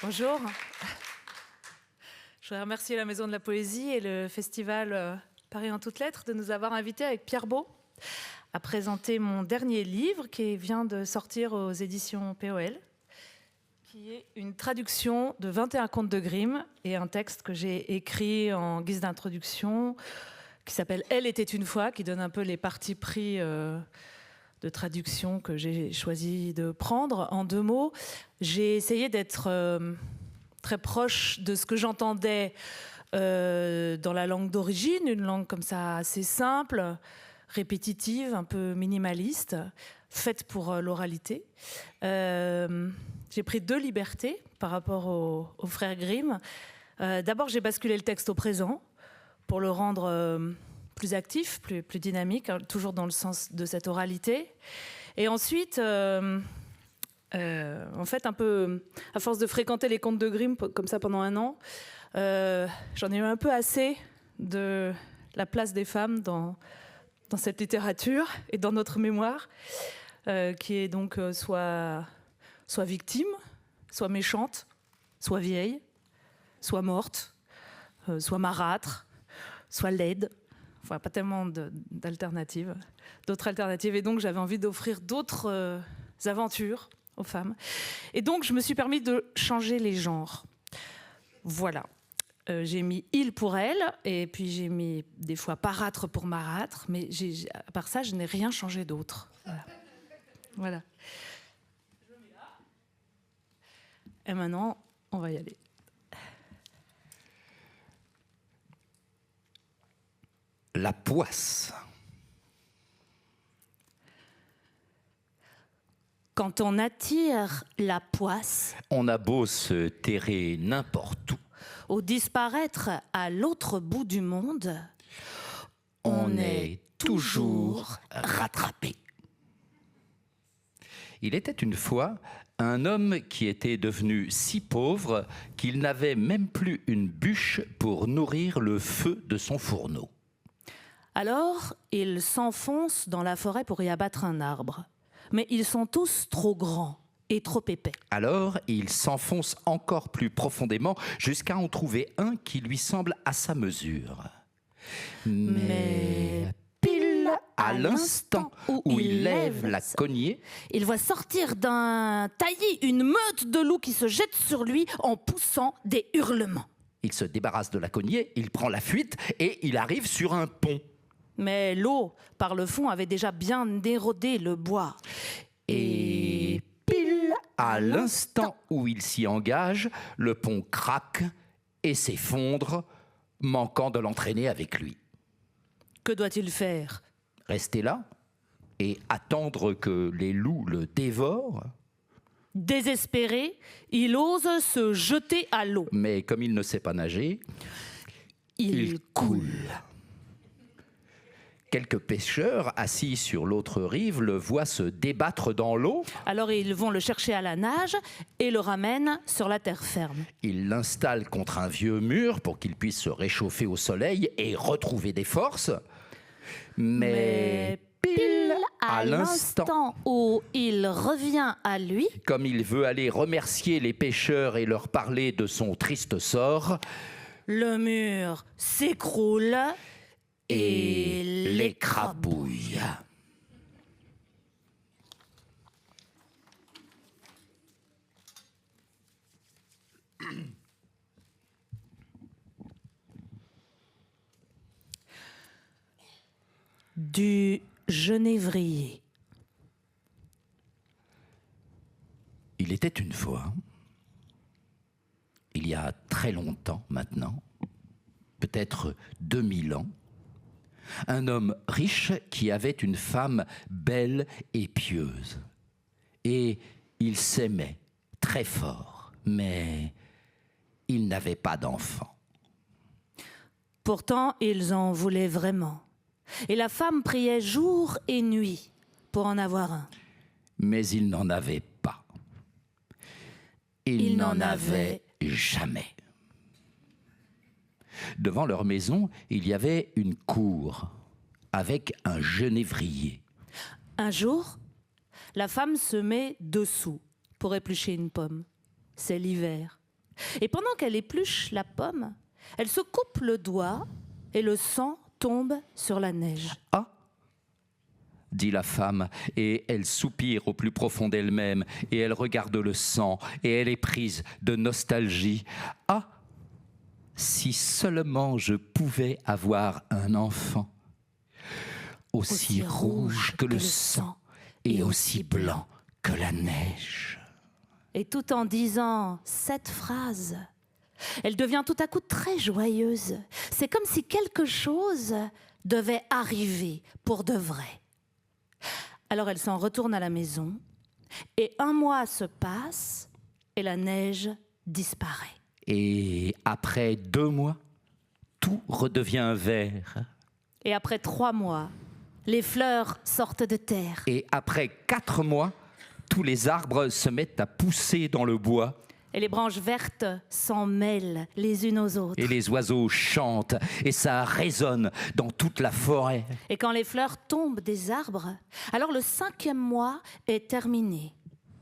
Bonjour. Je voudrais remercier la Maison de la Poésie et le festival Paris en toutes lettres de nous avoir invités avec Pierre Beau à présenter mon dernier livre qui vient de sortir aux éditions POL, qui est une traduction de 21 contes de Grimm et un texte que j'ai écrit en guise d'introduction qui s'appelle « Elle était une fois », qui donne un peu les partis pris de traduction que j'ai choisi de prendre. En 2 mots, j'ai essayé d'être très proche de ce que j'entendais dans la langue d'origine, une langue comme ça assez simple, répétitive, un peu minimaliste, faite pour l'oralité. J'ai pris 2 libertés par rapport aux frères Grimm. D'abord, j'ai basculé le texte au présent pour le rendre plus actif, plus dynamique, hein, toujours dans le sens de cette oralité. Et ensuite, en fait, un peu à force de fréquenter les contes de Grimm comme ça pendant 1 an, j'en ai eu un peu assez de la place des femmes dans cette littérature et dans notre mémoire, qui est donc soit victime, soit méchante, soit vieille, soit morte, soit marâtre, soit laide. Enfin, pas tellement d'alternatives, d'autres alternatives. Et donc, j'avais envie d'offrir d'autres aventures aux femmes. Et donc, je me suis permis de changer les genres. Voilà. J'ai mis il pour elle, et puis j'ai mis des fois parâtre pour marâtre, mais à part ça, je n'ai rien changé d'autre. Voilà. Et maintenant, on va y aller. La poisse. Quand on attire la poisse, On a beau se terrer n'importe où, ou disparaître à l'autre bout du monde, on est toujours rattrapé. Il était une fois un homme qui était devenu si pauvre qu'il n'avait même plus une bûche pour nourrir le feu de son fourneau. Alors, il s'enfonce dans la forêt pour y abattre un arbre. Mais ils sont tous trop grands et trop épais. Alors, il s'enfonce encore plus profondément jusqu'à en trouver un qui lui semble à sa mesure. Mais pile à l'instant où il lève la cognée, il voit sortir d'un taillis une meute de loups qui se jette sur lui en poussant des hurlements. il se débarrasse de la cognée, il prend la fuite et il arrive sur un pont. Mais l'eau, par le fond, avait déjà bien érodé le bois. Et pile à l'instant où il s'y engage, le pont craque et s'effondre, manquant de l'entraîner avec lui. Que doit-il faire ? Rester là et attendre que les loups le dévorent. Désespéré, il ose se jeter à l'eau. Mais comme il ne sait pas nager, il coule. Quelques pêcheurs assis sur l'autre rive le voient se débattre dans l'eau. Alors ils vont le chercher à la nage et le ramènent sur la terre ferme. Ils l'installent contre un vieux mur pour qu'il puisse se réchauffer au soleil et retrouver des forces. Mais pile à l'instant où il revient à lui, comme il veut aller remercier les pêcheurs et leur parler de son triste sort, le mur s'écroule et l'écrabouille. Du genévrier. Il était une fois, il y a très longtemps maintenant, peut-être 2000 ans, un homme riche qui avait une femme belle et pieuse. Et ils s'aimaient très fort, mais ils n'avaient pas d'enfant. Pourtant, ils en voulaient vraiment. Et la femme priait jour et nuit pour en avoir un. Mais ils n'en avaient pas. Ils n'en avaient jamais. Devant leur maison, il y avait une cour avec un genévrier. Un jour, la femme se met dessous pour éplucher une pomme. C'est l'hiver. Et pendant qu'elle épluche la pomme, elle se coupe le doigt et le sang tombe sur la neige. Ah, dit la femme, et elle soupire au plus profond d'elle-même, et elle regarde le sang, et elle est prise de nostalgie. Ah, si seulement je pouvais avoir un enfant, aussi rouge que le sang, et aussi blanc que la neige. Et tout en disant cette phrase, elle devient tout à coup très joyeuse. C'est comme si quelque chose devait arriver pour de vrai. Alors elle s'en retourne à la maison, et 1 mois se passe, et la neige disparaît. Et après 2 mois, tout redevient vert. Et après 3 mois, les fleurs sortent de terre. Et après 4 mois, tous les arbres se mettent à pousser dans le bois. Et les branches vertes s'en mêlent les unes aux autres. Et les oiseaux chantent, et ça résonne dans toute la forêt. Et quand les fleurs tombent des arbres, alors le 5e mois est terminé.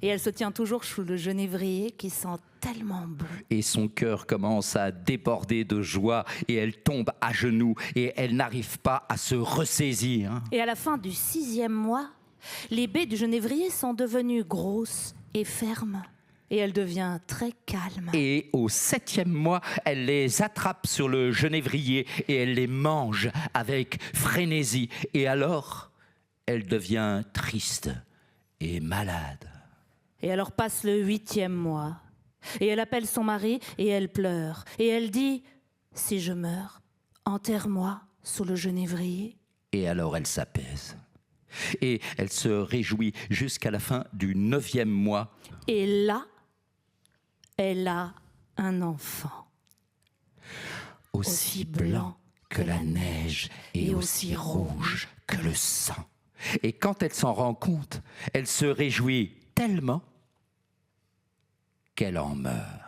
Et elle se tient toujours sous le genévrier qui sent tellement bon. Et son cœur commence à déborder de joie, et elle tombe à genoux, et elle n'arrive pas à se ressaisir. Et à la fin du 6e mois, les baies du genévrier sont devenues grosses et fermes. Et elle devient très calme. Et au 7e mois, elle les attrape sur le genévrier et elle les mange avec frénésie. Et alors, elle devient triste et malade. Et alors passe le 8e mois. Et elle appelle son mari et elle pleure. Et elle dit « Si je meurs, enterre-moi sous le genévrier. » Et alors elle s'apaise. Et elle se réjouit jusqu'à la fin du 9e mois. Et là, elle a un enfant. Aussi blanc que la neige et aussi rouge que le sang. Et quand elle s'en rend compte, elle se réjouit tellement qu'elle en meurt.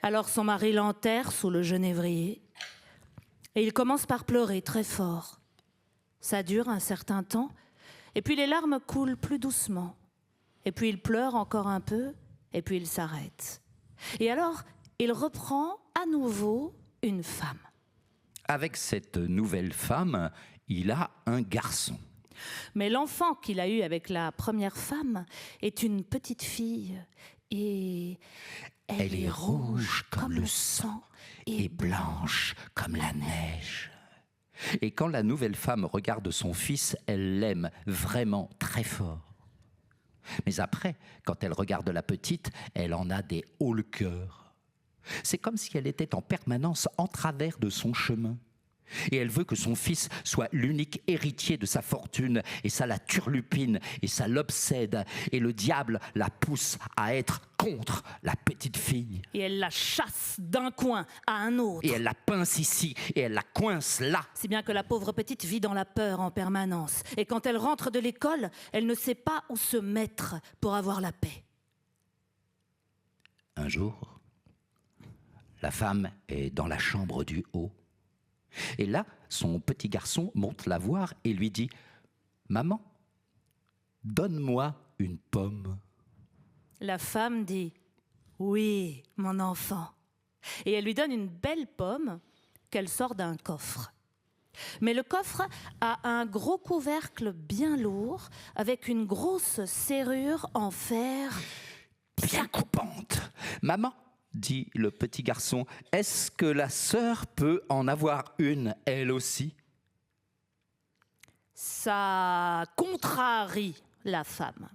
Alors son mari l'enterre sous le genévrier et il commence par pleurer très fort. Ça dure un certain temps et puis les larmes coulent plus doucement. Et puis il pleure encore un peu, et puis il s'arrête. Et alors, il reprend à nouveau une femme. Avec cette nouvelle femme, il a un garçon. Mais l'enfant qu'il a eu avec la première femme est une petite fille. Et elle est rouge comme le sang et blanche comme la neige. Et quand la nouvelle femme regarde son fils, elle l'aime vraiment très fort. Mais après, quand elle regarde la petite, elle en a des hauts le cœur. C'est comme si elle était en permanence en travers de son chemin. Et elle veut que son fils soit l'unique héritier de sa fortune, et ça la turlupine, et ça l'obsède, et le diable la pousse à être contre la petite fille. Et elle la chasse d'un coin à un autre. Et elle la pince ici, et elle la coince là. Si bien que la pauvre petite vit dans la peur en permanence. Et quand elle rentre de l'école, elle ne sait pas où se mettre pour avoir la paix. Un jour, la femme est dans la chambre du haut. Et là, son petit garçon monte la voir et lui dit « Maman, donne-moi une pomme. » La femme dit « Oui, mon enfant. » Et elle lui donne une belle pomme qu'elle sort d'un coffre. Mais le coffre a un gros couvercle bien lourd avec une grosse serrure en fer Bien coupante. « Maman, dit le petit garçon, est-ce que la sœur peut en avoir une, elle aussi ?» Ça contrarie la femme.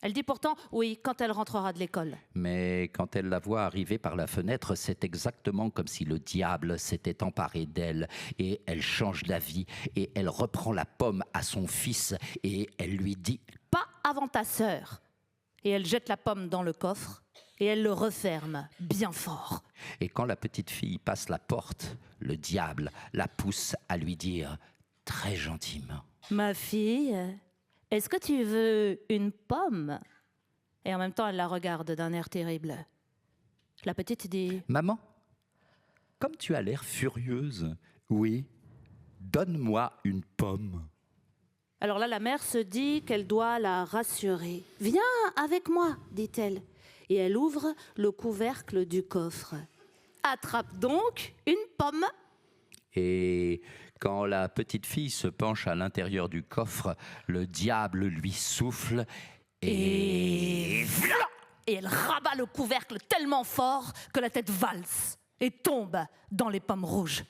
Elle dit pourtant oui quand elle rentrera de l'école. Mais quand elle la voit arriver par la fenêtre, c'est exactement comme si le diable s'était emparé d'elle. Et elle change d'avis et elle reprend la pomme à son fils et elle lui dit « Pas avant ta sœur !» Et elle jette la pomme dans le coffre et elle le referme bien fort. Et quand la petite fille passe la porte, le diable la pousse à lui dire très gentiment « Ma fille, est-ce que tu veux une pomme ?» Et en même temps, elle la regarde d'un air terrible. La petite dit « Maman, comme tu as l'air furieuse, oui, donne-moi une pomme. » Alors là, la mère se dit qu'elle doit la rassurer. « Viens avec moi, dit-elle. » Et elle ouvre le couvercle du coffre. Attrape donc une pomme. Et quand la petite fille se penche à l'intérieur du coffre, le diable lui souffle et... Et elle rabat le couvercle tellement fort que la tête valse et tombe dans les pommes rouges.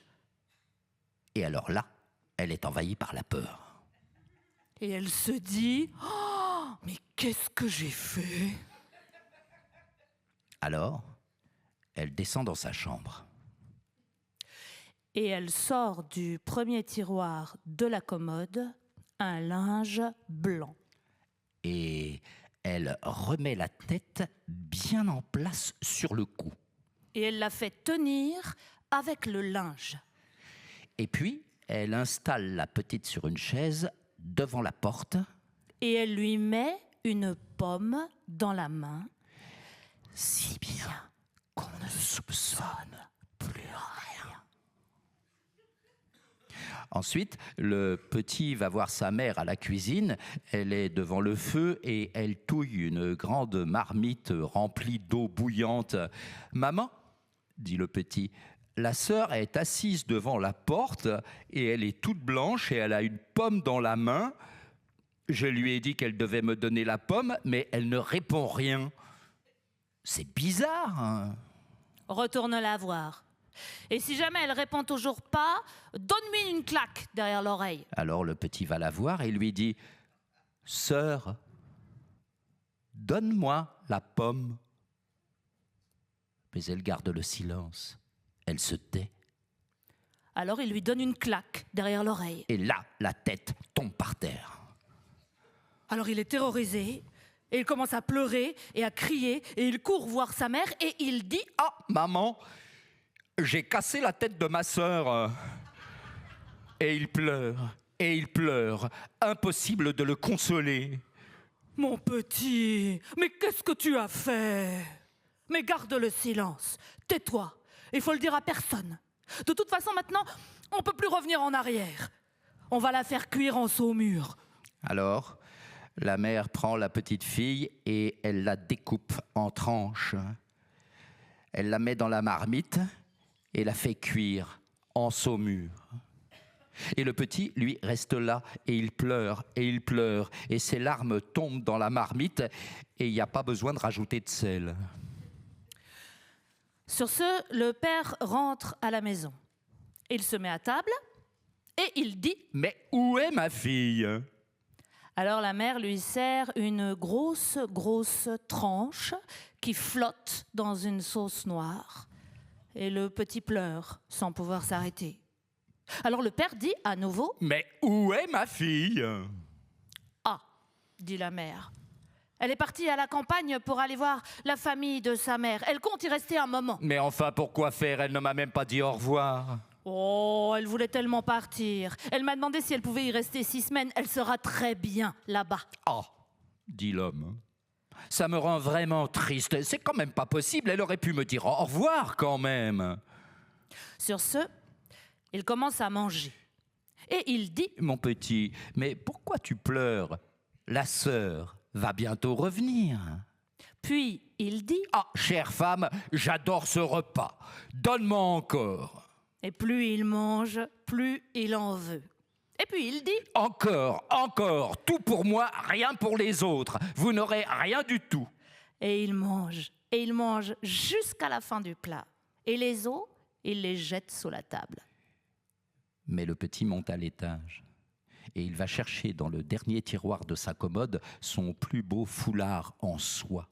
Et alors là, elle est envahie par la peur. Et elle se dit « Oh, mais qu'est-ce que j'ai fait ?» Alors, elle descend dans sa chambre. Et elle sort du premier tiroir de la commode un linge blanc. Et elle remet la tête bien en place sur le cou. Et elle la fait tenir avec le linge. Et puis, elle installe la petite sur une chaise devant la porte. Et elle lui met une pomme dans la main, Si bien qu'on ne soupçonne plus rien. Ensuite, le petit va voir sa mère à la cuisine. Elle est devant le feu et elle touille une grande marmite remplie d'eau bouillante. « Maman, dit le petit, la sœur est assise devant la porte et elle est toute blanche et elle a une pomme dans la main. Je lui ai dit qu'elle devait me donner la pomme, mais elle ne répond rien. C'est bizarre, hein ? Retourne la voir. Et si jamais elle répond toujours pas, donne-lui une claque derrière l'oreille. » Alors le petit va la voir et lui dit « Sœur, donne-moi la pomme. » Mais elle garde le silence. Elle se tait. Alors il lui donne une claque derrière l'oreille. Et là, la tête tombe par terre. Alors il est terrorisé, et il commence à pleurer et à crier, et il court voir sa mère, et il dit « Ah, maman, j'ai cassé la tête de ma sœur. » Et il pleure, et il pleure. Impossible de le consoler. « Mon petit, mais qu'est-ce que tu as fait ?» Mais garde le silence, tais-toi, il faut le dire à personne. De toute façon, maintenant, on ne peut plus revenir en arrière. On va la faire cuire en saumure. Alors, la mère prend la petite fille et elle la découpe en tranches. Elle la met dans la marmite et la fait cuire en saumure. Et le petit, lui, reste là et il pleure et ses larmes tombent dans la marmite et il n'y a pas besoin de rajouter de sel. Sur ce, le père rentre à la maison. Il se met à table et il dit « Mais où est ma fille ?» Alors la mère lui sert une grosse tranche qui flotte dans une sauce noire. Et le petit pleure sans pouvoir s'arrêter. Alors le père dit à nouveau « Mais où est ma fille ?» Ah, dit la mère. Elle est partie à la campagne pour aller voir la famille de sa mère. Elle compte y rester un moment. Mais enfin, pourquoi faire? Elle ne m'a même pas dit au revoir. Oh, elle voulait tellement partir. Elle m'a demandé si elle pouvait y rester 6 semaines. Elle sera très bien là-bas. Ah, dit l'homme. Ça me rend vraiment triste. C'est quand même pas possible. Elle aurait pu me dire au revoir quand même. Sur ce, il commence à manger. Et il dit « Mon petit, mais pourquoi tu pleures? La sœur va bientôt revenir. » Puis il dit « Ah, chère femme, j'adore ce repas. Donne-moi encore. » Et plus il mange, plus il en veut. Et puis il dit « Encore, encore, tout pour moi, rien pour les autres. Vous n'aurez rien du tout. » Et il mange jusqu'à la fin du plat. Et les os, il les jette sous la table. Mais le petit monte à l'étage et il va chercher dans le dernier tiroir de sa commode son plus beau foulard en soie.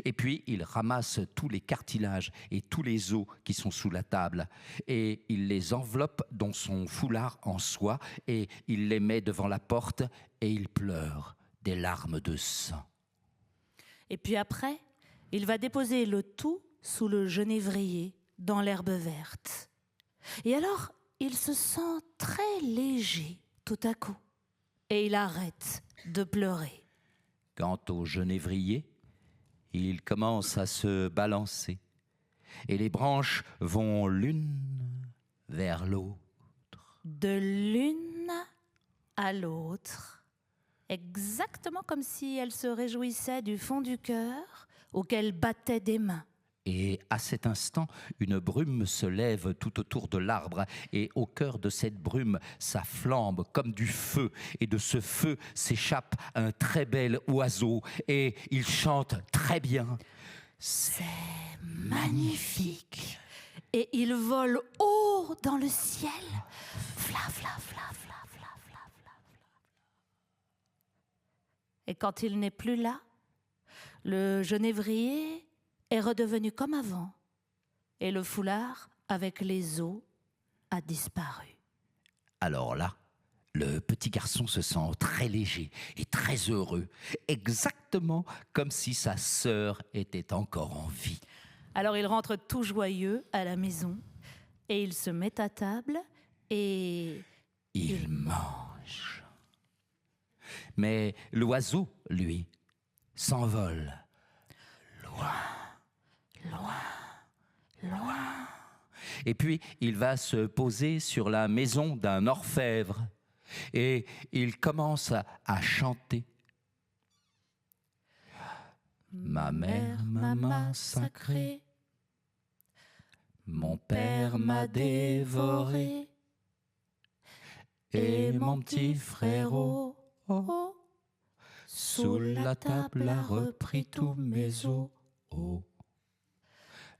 Et puis il ramasse tous les cartilages et tous les os qui sont sous la table et il les enveloppe dans son foulard en soie et il les met devant la porte et il pleure des larmes de sang. Et puis après, il va déposer le tout sous le genévrier dans l'herbe verte. Et alors, il se sent très léger tout à coup et il arrête de pleurer. Quant au genévrier, il commence à se balancer et les branches vont l'une vers l'autre. De l'une à l'autre, exactement comme si elle se réjouissait du fond du cœur ou qu'elle battait des mains. Et à cet instant, une brume se lève tout autour de l'arbre, et au cœur de cette brume, ça flambe comme du feu, et de ce feu s'échappe un très bel oiseau, et il chante très bien. C'est magnifique. Et il vole haut dans le ciel. Fla, fla, fla, fla, fla, fla, fla. Et quand il n'est plus là, le genévrier est redevenu comme avant, et le foulard avec les os a disparu. Alors là, le petit garçon se sent très léger et très heureux, exactement comme si sa sœur était encore en vie. Alors il rentre tout joyeux à la maison, et il se met à table, et Il mange. Mais l'oiseau, lui, s'envole. Loin. Et puis, il va se poser sur la maison d'un orfèvre. Et il commence à chanter. Ma mère m'a massacré. Mon père m'a dévoré. Et mon petit frérot, sous la table a repris tous mes os.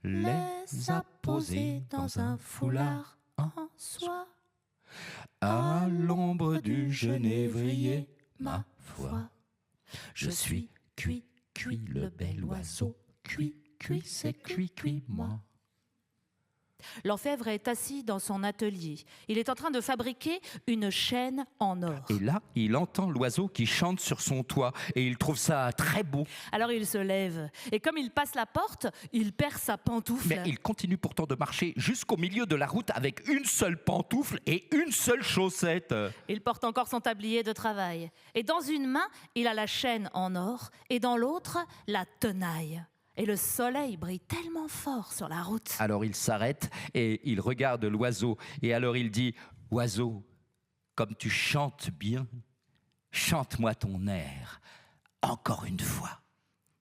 Les a posés dans un foulard en soie. À l'ombre du genévrier, ma foi. Je suis cuit, le bel oiseau. Cuit, c'est cuit, moi. L'orfèvre est assis dans son atelier. Il est en train de fabriquer une chaîne en or. Et là, il entend l'oiseau qui chante sur son toit et il trouve ça très beau. Alors il se lève et comme il passe la porte, il perd sa pantoufle. Mais il continue pourtant de marcher jusqu'au milieu de la route avec une seule pantoufle et une seule chaussette. Il porte encore son tablier de travail. Et dans une main, il a la chaîne en or et dans l'autre, la tenaille. Et le soleil brille tellement fort sur la route. Alors il s'arrête et il regarde l'oiseau. Et alors il dit, « Oiseau, comme tu chantes bien, chante-moi ton air, encore une fois. »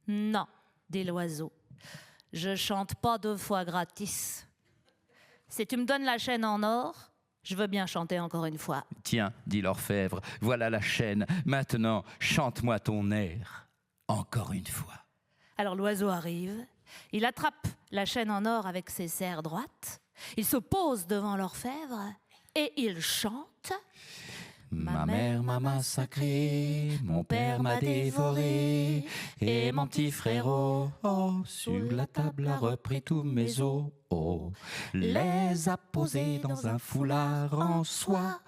Non, dit l'oiseau, je chante pas 2 fois gratis. Si tu me donnes la chaîne en or, je veux bien chanter encore une fois. « Tiens, dit l'orfèvre, voilà la chaîne. Maintenant, chante-moi ton air, encore une fois. » Alors l'oiseau arrive, il attrape la chaîne en or avec ses serres droites, il se pose devant l'orfèvre et il chante. Ma mère m'a massacré, mon père m'a dévoré, et mon petit frérot, sur la table a repris tous mes os, les a posés dans un foulard en soie,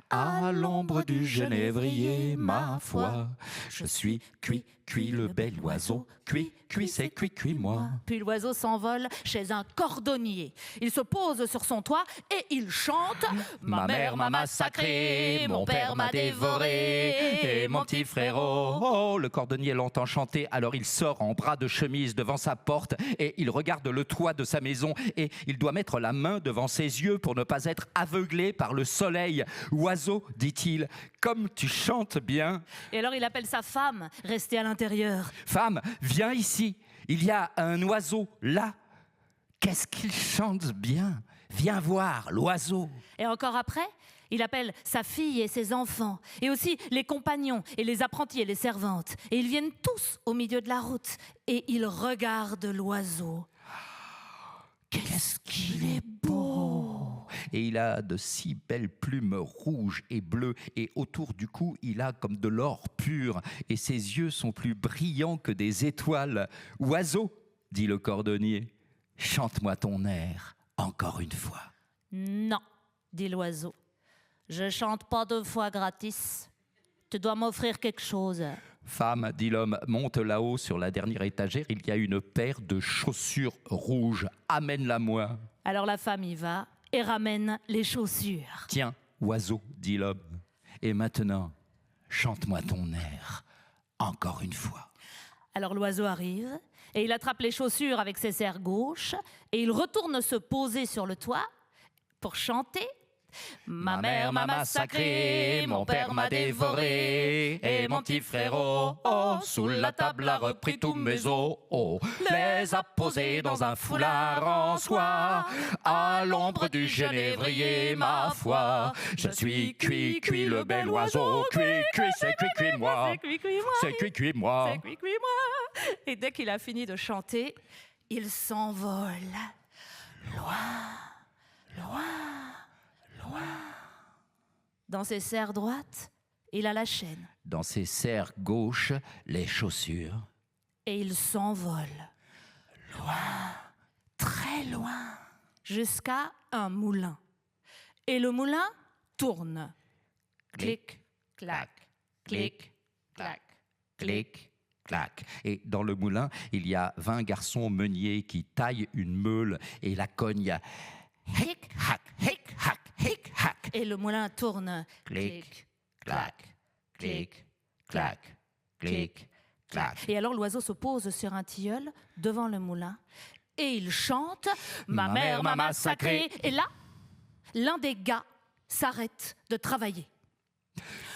à l'ombre du genévrier, ma foi. Je suis cuit, le bel oiseau, cuit, c'est cuit, moi. Puis l'oiseau s'envole chez un cordonnier. Il se pose sur son toit et il chante. Ma mère m'a massacré, mon père m'a dévoré, et mon petit frérot. Le cordonnier l'entend chanter, alors il sort en bras de chemise devant sa porte et il regarde le toit de sa maison et il doit mettre la main devant ses yeux pour ne pas être aveuglé par le soleil. Oiseau, dit-il, comme tu chantes bien. Et alors il appelle sa femme, restée à l'intérieur. Femme, viens ici, il y a un oiseau là. Qu'est-ce qu'il chante bien. Viens voir l'oiseau. Et encore après, il appelle sa fille et ses enfants, et aussi les compagnons et les apprentis et les servantes. Et ils viennent tous au milieu de la route, et ils regardent l'oiseau. Qu'est-ce qu'il est beau! Et il a de si belles plumes rouges et bleues, et autour du cou, il a comme de l'or pur, et ses yeux sont plus brillants que des étoiles. Oiseau, dit le cordonnier, chante-moi ton air, encore une fois. Non, dit l'oiseau, je chante pas 2 fois gratis. Tu dois m'offrir quelque chose. Femme, dit l'homme, monte là-haut sur la dernière étagère, il y a une paire de chaussures rouges. Amène-la-moi. Alors la femme y va et ramène les chaussures. Tiens, oiseau, dit l'homme, et maintenant, chante-moi ton air, encore une fois. Alors l'oiseau arrive et il attrape les chaussures avec ses serres gauches et il retourne se poser sur le toit pour chanter. Ma mère m'a massacré, mon père m'a dévoré, et mon petit frérot, sous la table a repris tous mes os, les a posés dans un foulard en soie, à l'ombre du genévrier, ma foi. Je suis cuit, cuit le bel oiseau, cuit, cuit, c'est cuit, cuit moi, C'est cuit-cuit-moi. c'est cuit, cuit moi. C'est cuit-cuit-moi. Et dès qu'il a fini de chanter, il s'envole. Dans ses serres droites, il a la chaîne. Dans ses serres gauches, les chaussures. Et il s'envole. Très loin. Jusqu'à un moulin. Et le moulin tourne. Clic, clac, clic, clac. Clic, clac. Et dans le moulin, il y a 20 garçons meuniers qui taillent une meule et la cognent. Hic, hac, hic, hac, hic, hac. Et le moulin tourne. Clic, clac, clic, clac, clic, clac. Et alors l'oiseau se pose sur un tilleul devant le moulin et il chante « Ma mère m'a massacré ». Et là, l'un des gars s'arrête de travailler.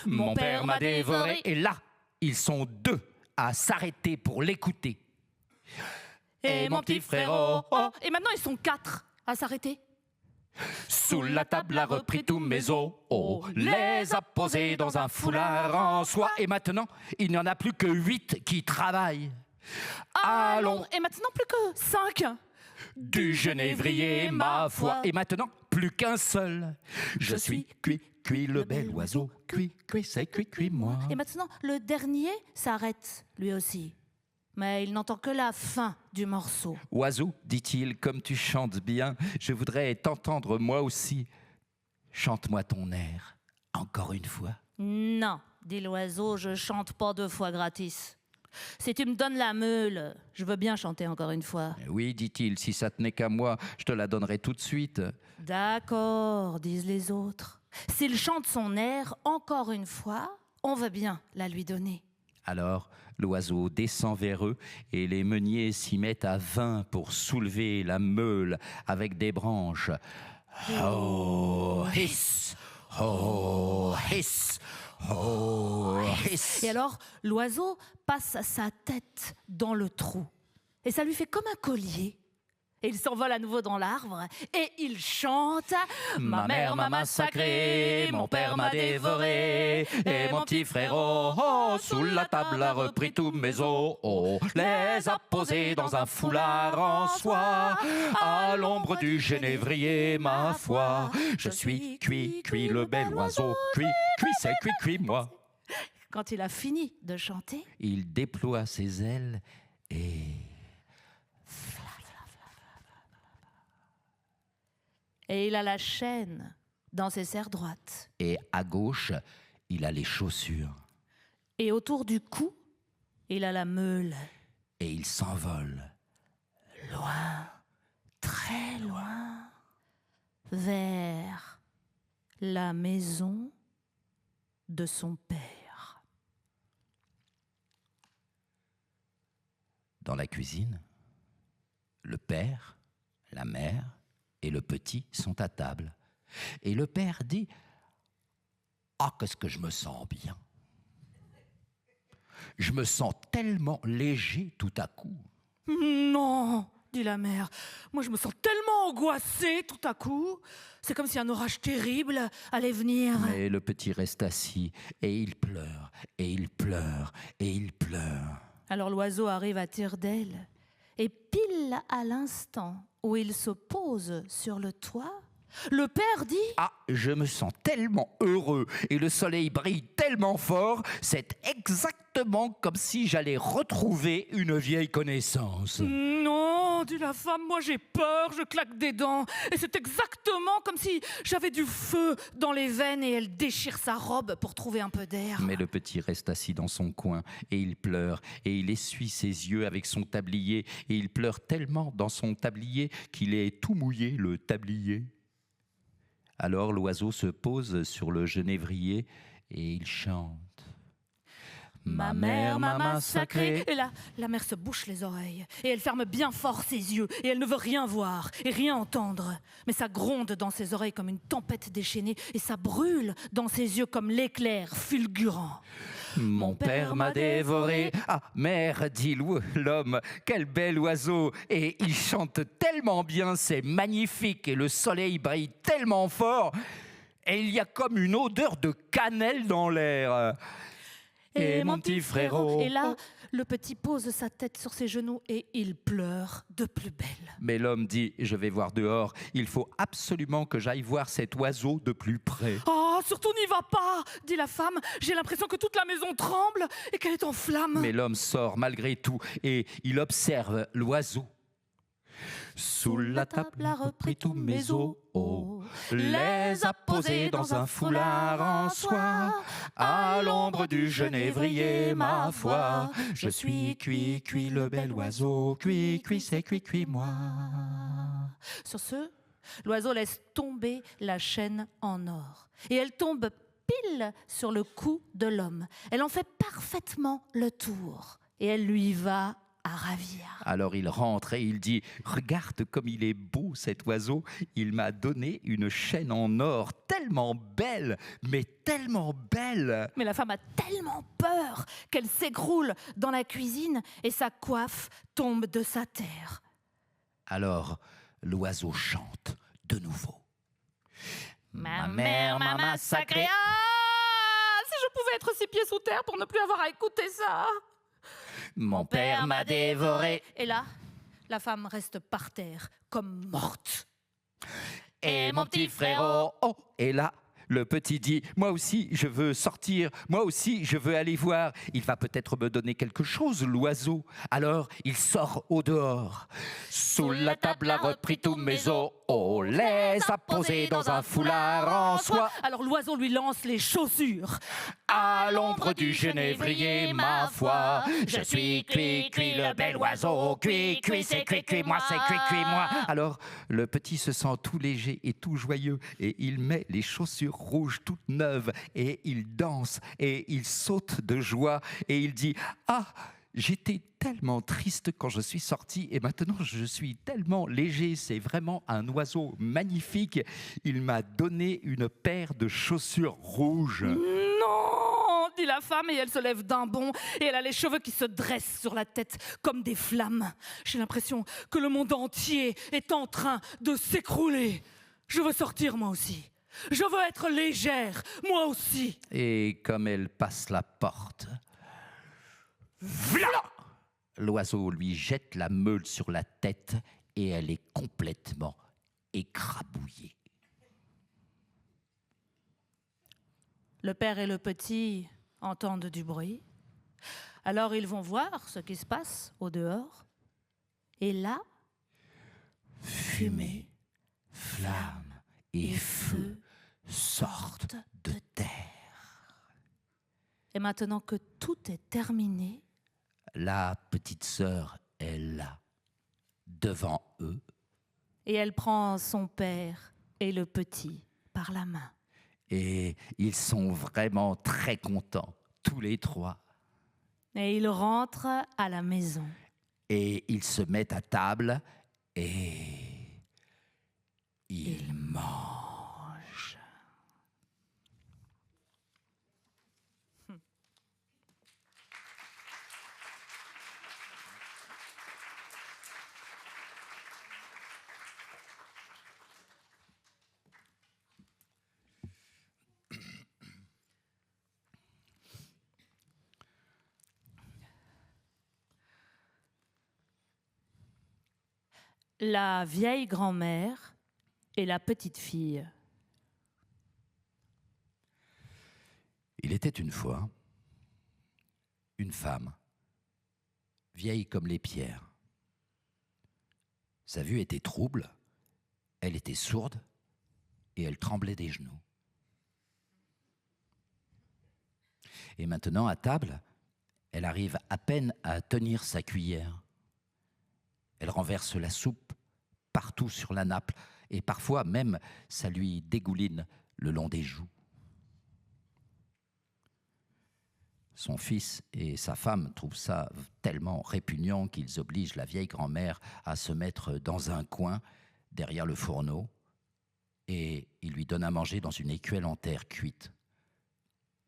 Mon père m'a dévoré. Et là, ils sont 2 à s'arrêter pour l'écouter. Et mon petit frérot, et maintenant ils sont 4 à s'arrêter. Sous la table a repris tous mes os, les a posés dans un foulard en soie. Et maintenant, il n'y en a plus que 8 qui travaillent. Allons, Et maintenant plus que 5. du genévrier, ma foi. Et maintenant, plus qu'un seul. Je suis cuit, cuit le bel oiseau. Cuit, cuit, c'est cuit, cuit moi. Et maintenant le dernier s'arrête lui aussi. Mais il n'entend que la fin du morceau. Oiseau, dit-il, comme tu chantes bien, je voudrais t'entendre moi aussi. Chante-moi ton air, encore une fois. Non, dit l'oiseau, je chante pas 2 fois gratis. Si tu me donnes la meule, je veux bien chanter encore une fois. Oui, dit-il, si ça tenait qu'à moi, je te la donnerais tout de suite. D'accord, disent les autres. S'il chante son air encore une fois, on veut bien la lui donner. Alors, l'oiseau descend vers eux et les meuniers s'y mettent à 20 pour soulever la meule avec des branches. Oh, hiss, oh, hiss, oh, hiss. Et alors, l'oiseau passe sa tête dans le trou. Et ça lui fait comme un collier. Et il s'envole à nouveau dans l'arbre et il chante « Ma mère m'a massacré, mon père m'a dévoré, et mon petit frérot, sous la table a repris tous mes os, les a posés dans un foulard en soie, à l'ombre du genévrier, ma foi. Je suis cuit, cuit le bel oiseau, cuit, cuit, c'est cuit, cuit moi. » Quand il a fini de chanter, Il déploie ses ailes et... et il a la chaîne dans ses serres droites. Et à gauche, il a les chaussures. Et autour du cou, il a la meule. Et il s'envole. Loin, très loin, vers la maison de son père. Dans la cuisine, le père, la mère et le petit sont à table. Et le père dit « Ah, qu'est-ce que je me sens bien ! Je me sens tellement léger tout à coup. » Non, dit la mère. Moi, je me sens tellement angoissée tout à coup. C'est comme si un orage terrible allait venir. Mais le petit reste assis et il pleure, et il pleure, et il pleure. Alors l'oiseau arrive à tire-d'aile et pile à l'instant où il se pose sur le toit, le père dit « Ah, je me sens tellement heureux et le soleil brille tellement fort, c'est exactement comme si j'allais retrouver une vieille connaissance. » Non, dit la femme, moi j'ai peur, je claque des dents. Et c'est exactement comme si j'avais du feu dans les veines et elle déchire sa robe pour trouver un peu d'air. Mais le petit reste assis dans son coin et il pleure et il essuie ses yeux avec son tablier et il pleure tellement dans son tablier qu'il est tout mouillé, le tablier. Alors l'oiseau se pose sur le genévrier et il chante. Ma mère, maman sacrée. Et là, la mère se bouche les oreilles, et elle ferme bien fort ses yeux, et elle ne veut rien voir, et rien entendre. Mais ça gronde dans ses oreilles comme une tempête déchaînée, et ça brûle dans ses yeux comme l'éclair fulgurant. Mon père m'a dévoré. Ah, mère, dit l'homme, quel bel oiseau. Et il chante tellement bien, c'est magnifique, et le soleil brille tellement fort, et il y a comme une odeur de cannelle dans l'air. Et mon petit frérot. Et là, le petit pose sa tête sur ses genoux et il pleure de plus belle. Mais l'homme dit, je vais voir dehors, il faut absolument que j'aille voir cet oiseau de plus près. Oh, surtout n'y va pas, dit la femme. J'ai l'impression que toute la maison tremble et qu'elle est en flammes. Mais l'homme sort malgré tout et il observe l'oiseau. Sous la table a repris tous mes os, les a posés dans un foulard en soie, à l'ombre du genévrier, ma foi. Je suis cuit, cuit le bel oiseau, cuit, cuit, c'est cuit, cuit moi. Sur ce, l'oiseau laisse tomber la chaîne en or. Et elle tombe pile sur le cou de l'homme. Elle en fait parfaitement le tour. Et elle lui va à ravir. Alors il rentre et il dit, regarde comme il est beau cet oiseau, il m'a donné une chaîne en or tellement belle, mais tellement belle. Mais la femme a tellement peur qu'elle s'écroule dans la cuisine et sa coiffe tombe de sa terre. Alors l'oiseau chante de nouveau. Ma mère, maman sacrée. Ah, si je pouvais être 6 pieds sous terre pour ne plus avoir à écouter ça. Mon père m'a dévoré. Et là, la femme reste par terre, comme morte. Et mon petit frérot. Oh, et là, le petit dit, moi aussi je veux sortir, moi aussi je veux aller voir. Il va peut-être me donner quelque chose, l'oiseau. Alors il sort au dehors. Sous la table a repris tous mes os, les a posés dans un foulard en soie. Alors l'oiseau lui lance les chaussures. À l'ombre du genévrier, ma foi. Je suis cuit, cuit le bel oiseau, cuit, cuit, c'est cuit, cuit moi, c'est cuit, cuit moi. Alors le petit se sent tout léger et tout joyeux et il met les chaussures rouges toutes neuves et il danse et il saute de joie et il dit « Ah, j'étais tellement triste quand je suis sorti et maintenant je suis tellement léger, c'est vraiment un oiseau magnifique. Il m'a donné une paire de chaussures rouges. » Non, dit la femme et elle se lève d'un bond et elle a les cheveux qui se dressent sur la tête comme des flammes. J'ai l'impression que le monde entier est en train de s'écrouler. Je veux sortir moi aussi. Je veux être légère, moi aussi. Et comme elle passe la porte, v'là! L'oiseau lui jette la meule sur la tête et elle est complètement écrabouillée. Le père et le petit entendent du bruit. Alors ils vont voir ce qui se passe au dehors. Et là, Fumée, flamme et feu sortent de terre. et maintenant que tout est terminé, La petite sœur est là, devant eux, et elle prend son père et le petit par la main. et ils sont vraiment très contents, tous les trois. Et ils rentrent à la maison. Et ils se mettent à table et ils mangent. La vieille grand-mère et la petite fille. Il était une fois une femme, vieille comme les pierres. Sa vue était trouble, elle était sourde et elle tremblait des genoux. Et maintenant, à table, elle arrive à peine à tenir sa cuillère. Elle renverse la soupe partout sur la nappe et parfois même ça lui dégouline le long des joues. Son fils et sa femme trouvent ça tellement répugnant qu'ils obligent la vieille grand-mère à se mettre dans un coin, derrière le fourneau, et ils lui donnent à manger dans une écuelle en terre cuite.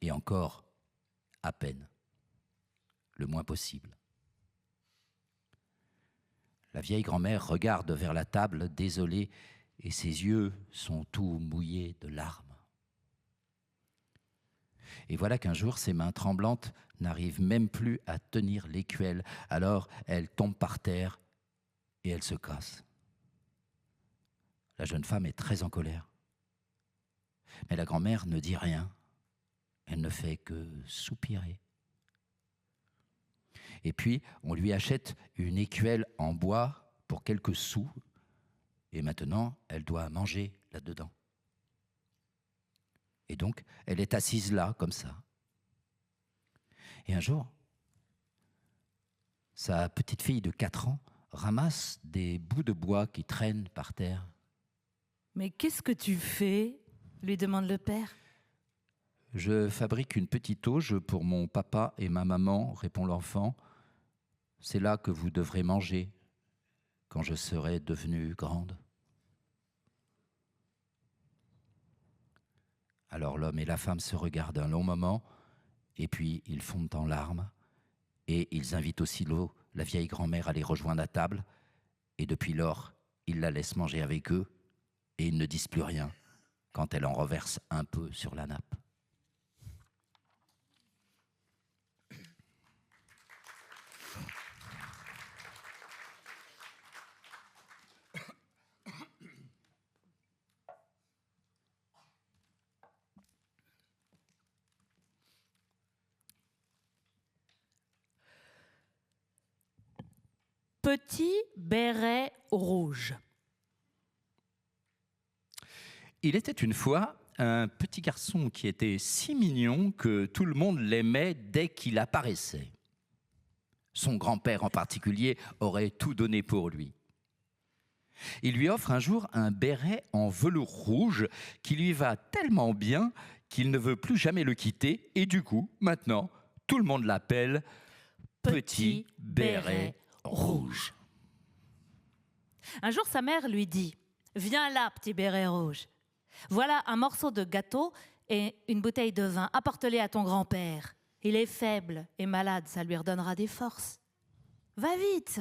Et encore, à peine, le moins possible. La vieille grand-mère regarde vers la table, désolée, et ses yeux sont tout mouillés de larmes. Et voilà qu'un jour, ses mains tremblantes n'arrivent même plus à tenir l'écuelle. Alors, elle tombe par terre et elle se casse. La jeune femme est très en colère. Mais la grand-mère ne dit rien. Elle ne fait que soupirer. Et puis, on lui achète une écuelle en bois pour quelques sous. Et maintenant, elle doit manger là-dedans. Et donc, elle est assise là, comme ça. Et un jour, sa petite fille de 4 ans ramasse des bouts de bois qui traînent par terre. « Mais qu'est-ce que tu fais ?» lui demande le père. « Je fabrique une petite auge pour mon papa et ma maman, répond l'enfant. C'est là que vous devrez manger quand je serai devenue grande. » Alors l'homme et la femme se regardent un long moment, et puis ils fondent en larmes, et ils invitent aussitôt la vieille grand-mère à les rejoindre à table, et depuis lors, ils la laissent manger avec eux, et ils ne disent plus rien quand elle en reverse un peu sur la nappe. Petit béret rouge. Il était une fois un petit garçon qui était si mignon que tout le monde l'aimait dès qu'il apparaissait. Son grand-père en particulier aurait tout donné pour lui. Il lui offre un jour un béret en velours rouge qui lui va tellement bien qu'il ne veut plus jamais le quitter et du coup, maintenant, tout le monde l'appelle Petit béret rouge. Un jour, sa mère lui dit « Viens là, petit béret rouge. Voilà un morceau de gâteau et une bouteille de vin. Apporte-les à ton grand-père. Il est faible et malade, ça lui redonnera des forces. Va vite.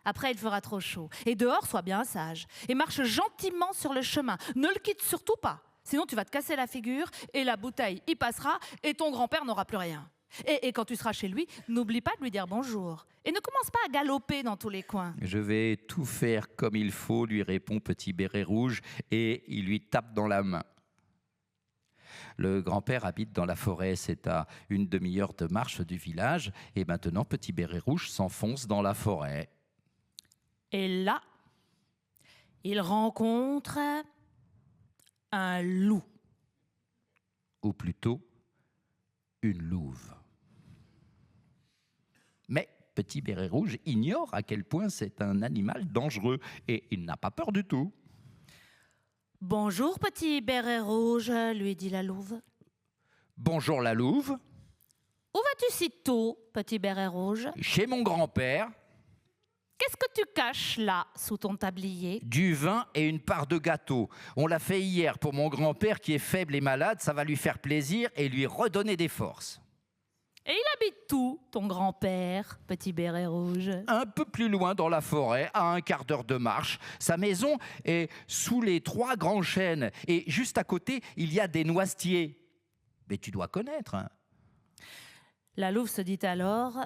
Après, il fera trop chaud. Et dehors, sois bien sage. Et marche gentiment sur le chemin. Ne le quitte surtout pas. Sinon, tu vas te casser la figure et la bouteille y passera et ton grand-père n'aura plus rien. Et quand tu seras chez lui, n'oublie pas de lui dire bonjour. Et ne commence pas à galoper dans tous les coins. Je vais tout faire comme il faut, lui répond Petit béret rouge, et il lui tape dans la main. Le grand-père habite dans la forêt, c'est à une demi-heure de marche du village, et maintenant Petit béret rouge s'enfonce dans la forêt. Et là, il rencontre un loup. Ou plutôt, une louve. Mais Petit béret rouge ignore à quel point c'est un animal dangereux et il n'a pas peur du tout. « Bonjour, petit béret rouge », lui dit la louve. « Bonjour la louve. »« Où vas-tu si tôt, petit béret rouge ?»« Chez mon grand-père. »« Qu'est-ce que tu caches là, sous ton tablier ?»« Du vin et une part de gâteau. On l'a fait hier pour mon grand-père qui est faible et malade, ça va lui faire plaisir et lui redonner des forces. » Et il habite où, ton grand-père, petit béret rouge ? Un peu plus loin dans la forêt, à un quart d'heure de marche. Sa maison est sous les 3 grands chênes. Et juste à côté, il y a des noisetiers. Mais tu dois connaître, hein. La louve se dit alors,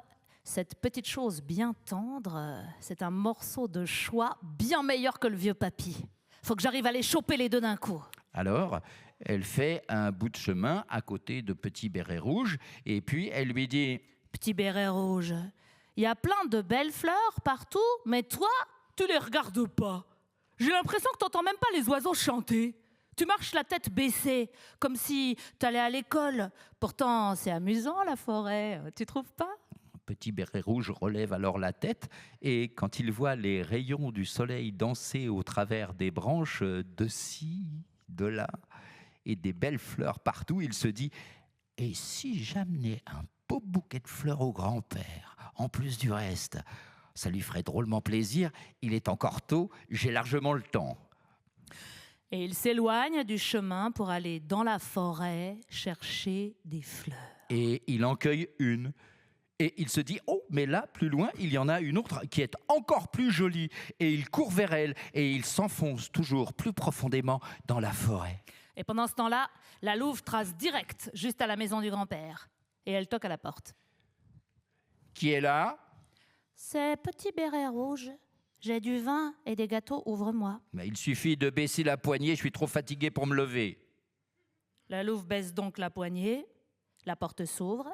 cette petite chose bien tendre, c'est un morceau de choix bien meilleur que le vieux papy. Faut que j'arrive à les choper les deux d'un coup. Alors, elle fait un bout de chemin à côté de Petit béret rouge et puis elle lui dit « Petit béret rouge, il y a plein de belles fleurs partout, mais toi, tu les regardes pas. J'ai l'impression que t'entends même pas les oiseaux chanter. Tu marches la tête baissée, comme si t'allais à l'école. Pourtant, c'est amusant la forêt, tu trouves pas ?» Petit béret rouge relève alors la tête et quand il voit les rayons du soleil danser au travers des branches de ci, de là, et des belles fleurs partout, il se dit « Et si j'amenais un beau bouquet de fleurs au grand-père, en plus du reste. Ça lui ferait drôlement plaisir, il est encore tôt, j'ai largement le temps. Et il s'éloigne du chemin pour aller dans la forêt chercher des fleurs. Et il en cueille une. Et il se dit, oh, mais là, plus loin, il y en a une autre qui est encore plus jolie. Et il court vers elle et il s'enfonce toujours plus profondément dans la forêt. Et pendant ce temps-là, la louve trace direct juste à la maison du grand-père. Et elle toque à la porte. Qui est là? C'est Petit Béret Rouge. J'ai du vin et des gâteaux, ouvre-moi. Mais il suffit de baisser la poignée, je suis trop fatigué pour me lever. La louve baisse donc la poignée. La porte s'ouvre.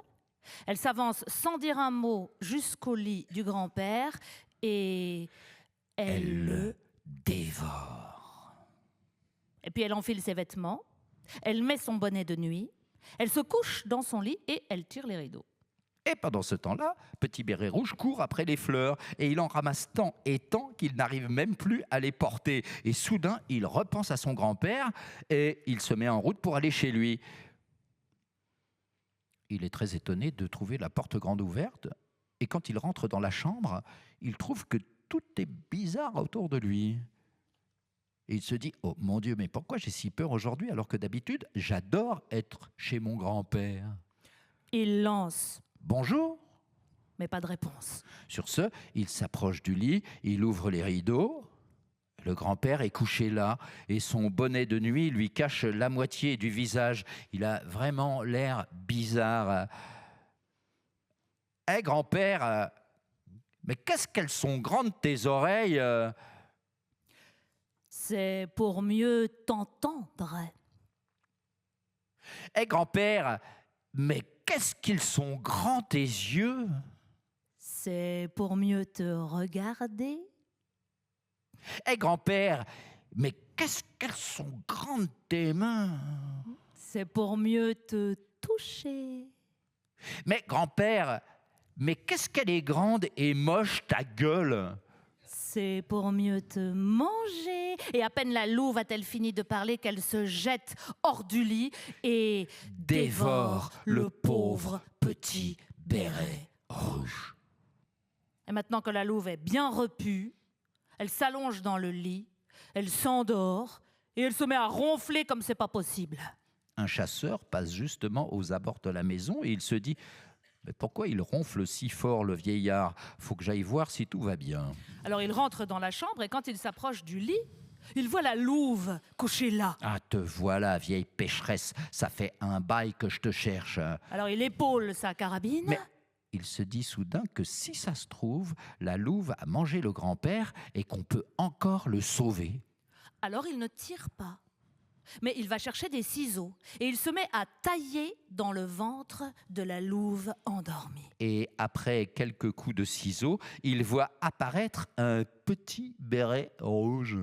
Elle s'avance sans dire un mot jusqu'au lit du grand-père et elle le dévore. Et puis elle enfile ses vêtements, elle met son bonnet de nuit, elle se couche dans son lit et elle tire les rideaux. Et pendant ce temps-là, Petit Béret Rouge court après les fleurs et il en ramasse tant et tant qu'il n'arrive même plus à les porter. Et soudain, il repense à son grand-père et il se met en route pour aller chez lui. Il est très étonné de trouver la porte grande ouverte et quand il rentre dans la chambre, il trouve que tout est bizarre autour de lui. Et il se dit, oh mon Dieu, mais pourquoi j'ai si peur aujourd'hui alors que d'habitude, j'adore être chez mon grand-père. Il lance « Bonjour !» mais pas de réponse. Sur ce, il s'approche du lit, il ouvre les rideaux. Le grand-père est couché là et son bonnet de nuit lui cache la moitié du visage. Il a vraiment l'air bizarre. Hé, grand-père, mais qu'est-ce qu'elles sont grandes tes oreilles? C'est pour mieux t'entendre. Hé, grand-père, mais qu'est-ce qu'ils sont grands tes yeux? C'est pour mieux te regarder. Hé, grand-père, mais qu'est-ce qu'elles sont grandes tes mains? C'est pour mieux te toucher. Mais grand-père, mais qu'est-ce qu'elle est grande et moche ta gueule? C'est pour mieux te manger. Et à peine la louve a-t-elle fini de parler qu'elle se jette hors du lit et dévore le pauvre Petit Béret Rouge. Et maintenant que la louve est bien repue, elle s'allonge dans le lit, elle s'endort et elle se met à ronfler comme c'est pas possible. Un chasseur passe justement aux abords de la maison et il se dit « Mais pourquoi il ronfle si fort, le vieillard? Faut que j'aille voir si tout va bien. » Alors il rentre dans la chambre et quand il s'approche du lit, il voit la louve couchée là. « Ah, te voilà, vieille pécheresse, ça fait un bail que je te cherche. » Alors il épaule sa carabine. Mais il se dit soudain que si ça se trouve, la louve a mangé le grand-père et qu'on peut encore le sauver. Alors il ne tire pas, mais il va chercher des ciseaux et il se met à tailler dans le ventre de la louve endormie. Et après quelques coups de ciseaux, il voit apparaître un petit béret rouge.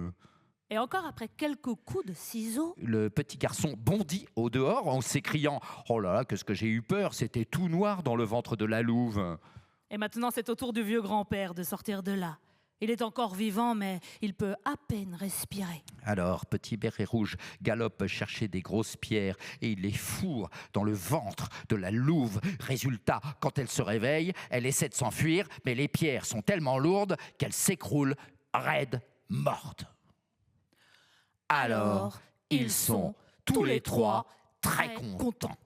Et encore après quelques coups de ciseaux, Le petit garçon bondit au dehors en s'écriant « Oh là là, qu'est-ce que j'ai eu peur, c'était tout noir dans le ventre de la louve. » et maintenant c'est au tour du vieux grand-père de sortir de là. Il est encore vivant, mais il peut à peine respirer. Alors, Petit Béret Rouge galope chercher des grosses pierres et il les fourre dans le ventre de la louve. Résultat, quand elle se réveille, elle essaie de s'enfuir, mais les pierres sont tellement lourdes qu'elle s'écroule raide, morte. Alors, ils sont tous les trois très contents.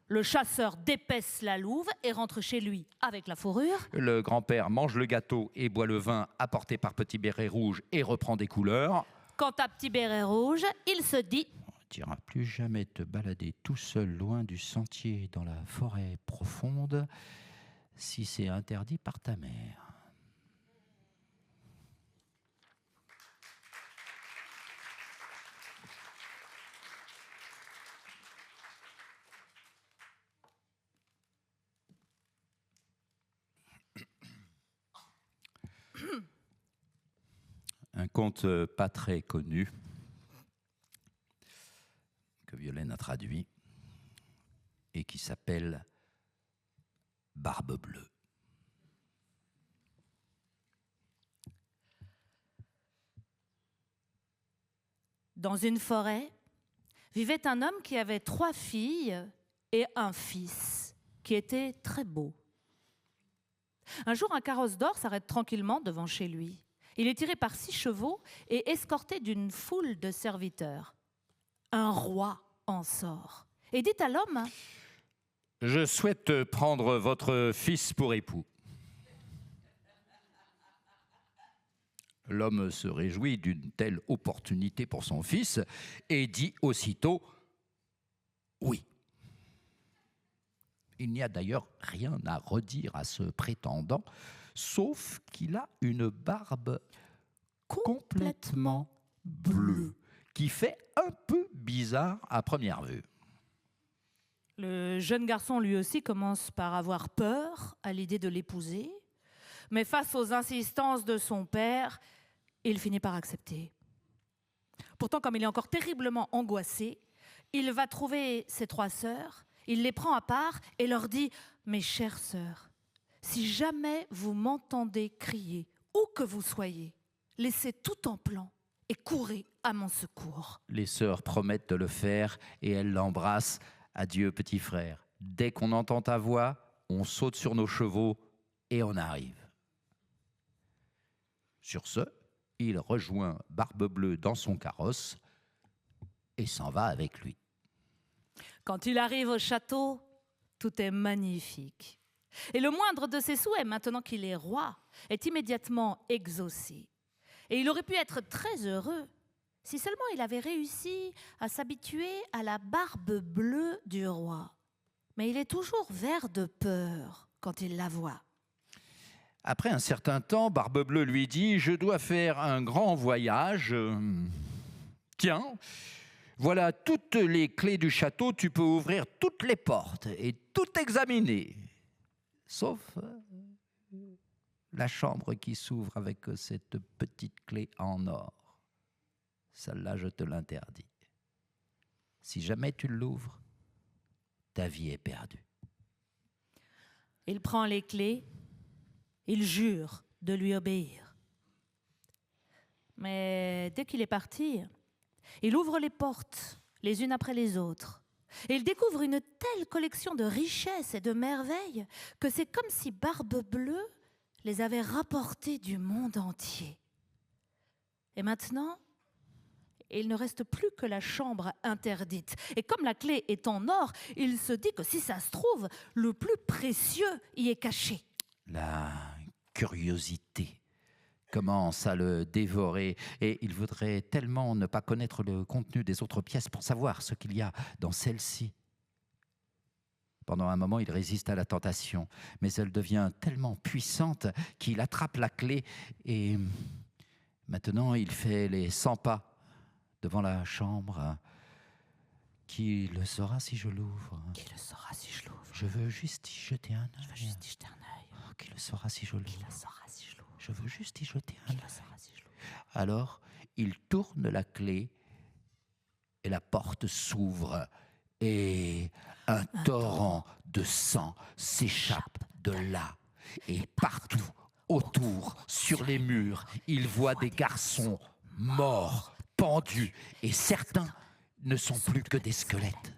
Le chasseur dépaisse la louve et rentre chez lui avec la fourrure. Le grand-père mange le gâteau et boit le vin apporté par Petit Béret Rouge et reprend des couleurs. Quant à Petit Béret Rouge, il se dit « Tu n'iras plus jamais te balader tout seul loin du sentier dans la forêt profonde si c'est interdit par ta mère. » Un conte pas très connu que Violaine a traduit et qui s'appelle Barbe bleue. Dans une forêt vivait un homme qui avait 3 filles et un fils qui était très beau. Un jour, un carrosse d'or s'arrête tranquillement devant chez lui. Il est tiré par 6 chevaux et escorté d'une foule de serviteurs. Un roi en sort et dit à l'homme: « Je souhaite prendre votre fils pour époux. » L'homme se réjouit d'une telle opportunité pour son fils et dit aussitôt « oui ». Il n'y a d'ailleurs rien à redire à ce prétendant, sauf qu'il a une barbe complètement bleue, qui fait un peu bizarre à première vue. Le jeune garçon, lui aussi, commence par avoir peur à l'idée de l'épouser, mais face aux insistances de son père, il finit par accepter. Pourtant, comme il est encore terriblement angoissé, il va trouver ses 3 sœurs, il les prend à part et leur dit: « Mes chères sœurs, si jamais vous m'entendez crier, où que vous soyez, laissez tout en plan et courez à mon secours. » Les sœurs promettent de le faire et elles l'embrassent. « Adieu, petit frère. Dès qu'on entend ta voix, on saute sur nos chevaux et on arrive. » Sur ce, il rejoint Barbe-Bleue dans son carrosse et s'en va avec lui. Quand il arrive au château, tout est magnifique. Et le moindre de ses souhaits, maintenant qu'il est roi, est immédiatement exaucé. Et il aurait pu être très heureux si seulement il avait réussi à s'habituer à la barbe bleue du roi. Mais il est toujours vert de peur quand il la voit. Après un certain temps, Barbe-Bleue lui dit « Je dois faire un grand voyage. Tiens, voilà toutes les clés du château, tu peux ouvrir toutes les portes et tout examiner. Sauf la chambre qui s'ouvre avec cette petite clé en or. Celle-là, je te l'interdis. Si jamais tu l'ouvres, ta vie est perdue. » Il prend les clés, il jure de lui obéir. Mais dès qu'il est parti, il ouvre les portes, les unes après les autres. Et il découvre une telle collection de richesses et de merveilles que c'est comme si Barbe-Bleue les avait rapportées du monde entier. Et maintenant, il ne reste plus que la chambre interdite. Et comme la clé est en or, il se dit que si ça se trouve, le plus précieux y est caché. La curiosité commence à le dévorer et il voudrait tellement ne pas connaître le contenu des autres pièces pour savoir ce qu'il y a dans celle-ci. Pendant un moment, il résiste à la tentation, mais elle devient tellement puissante qu'il attrape la clé et maintenant il fait les 100 pas devant la chambre. Qui le saura si je l'ouvre? Qui le saura si je l'ouvre? Je veux juste y jeter un œil. Je veux juste y jeter un œil. Oh, qui le saura si je l'ouvre? Qui le saura si je l'ouvre? Je veux juste y jeter un Qui œil. le saura si je l'ouvre? Alors, il tourne la clé et la porte s'ouvre et un torrent de sang s'échappe de là. Et partout, autour, sur les murs, il voit des garçons morts, pendus, et certains ne sont plus que des squelettes.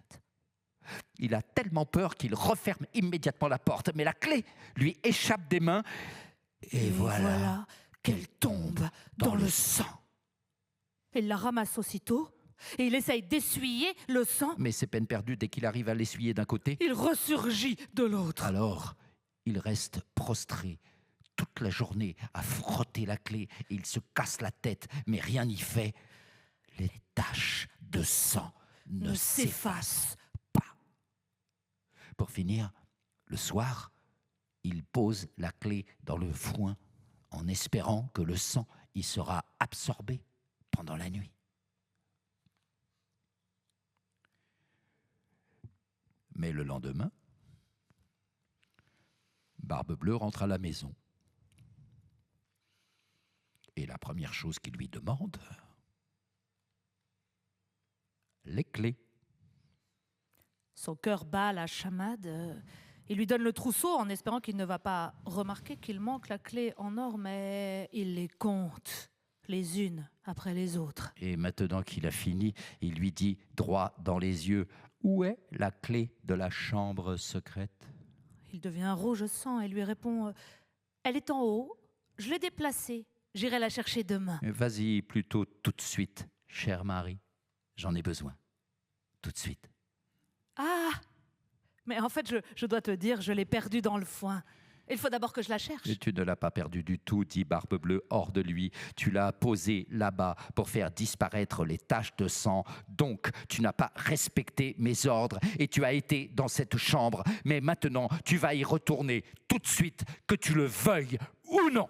Il a tellement peur qu'il referme immédiatement la porte, mais la clé lui échappe des mains et voilà qu'elle tombe dans le sang. Il la ramasse aussitôt et il essaye d'essuyer le sang. Mais c'est peine perdue, dès qu'il arrive à l'essuyer d'un côté, il ressurgit de l'autre. Alors, il reste prostré toute la journée à frotter la clé. Il se casse la tête, mais rien n'y fait. Les taches de sang ne s'effacent pas. Pour finir, le soir, il pose la clé dans le foin en espérant que le sang y sera absorbé pendant la nuit. Mais le lendemain, Barbe-Bleue rentre à la maison. Et la première chose qu'il lui demande, les clés. Son cœur bat la chamade. Il lui donne le trousseau en espérant qu'il ne va pas remarquer qu'il manque la clé en or, mais il les compte les unes après les autres. Et maintenant qu'il a fini, il lui dit droit dans les yeux, « Où est la clé de la chambre secrète ?» Il devient rouge sang et lui répond « Elle est en haut, je l'ai déplacée, j'irai la chercher demain. » Vas-y plutôt tout de suite, chère Marie. J'en ai besoin. Tout de suite. Ah, mais en fait, je dois te dire, je l'ai perdue dans le foin. Il faut d'abord que je la cherche. Et tu ne l'as pas perdu du tout, dit Barbe-Bleue hors de lui. Tu l'as posée là-bas pour faire disparaître les taches de sang. Donc, tu n'as pas respecté mes ordres et tu as été dans cette chambre. Mais maintenant, tu vas y retourner tout de suite, que tu le veuilles ou non.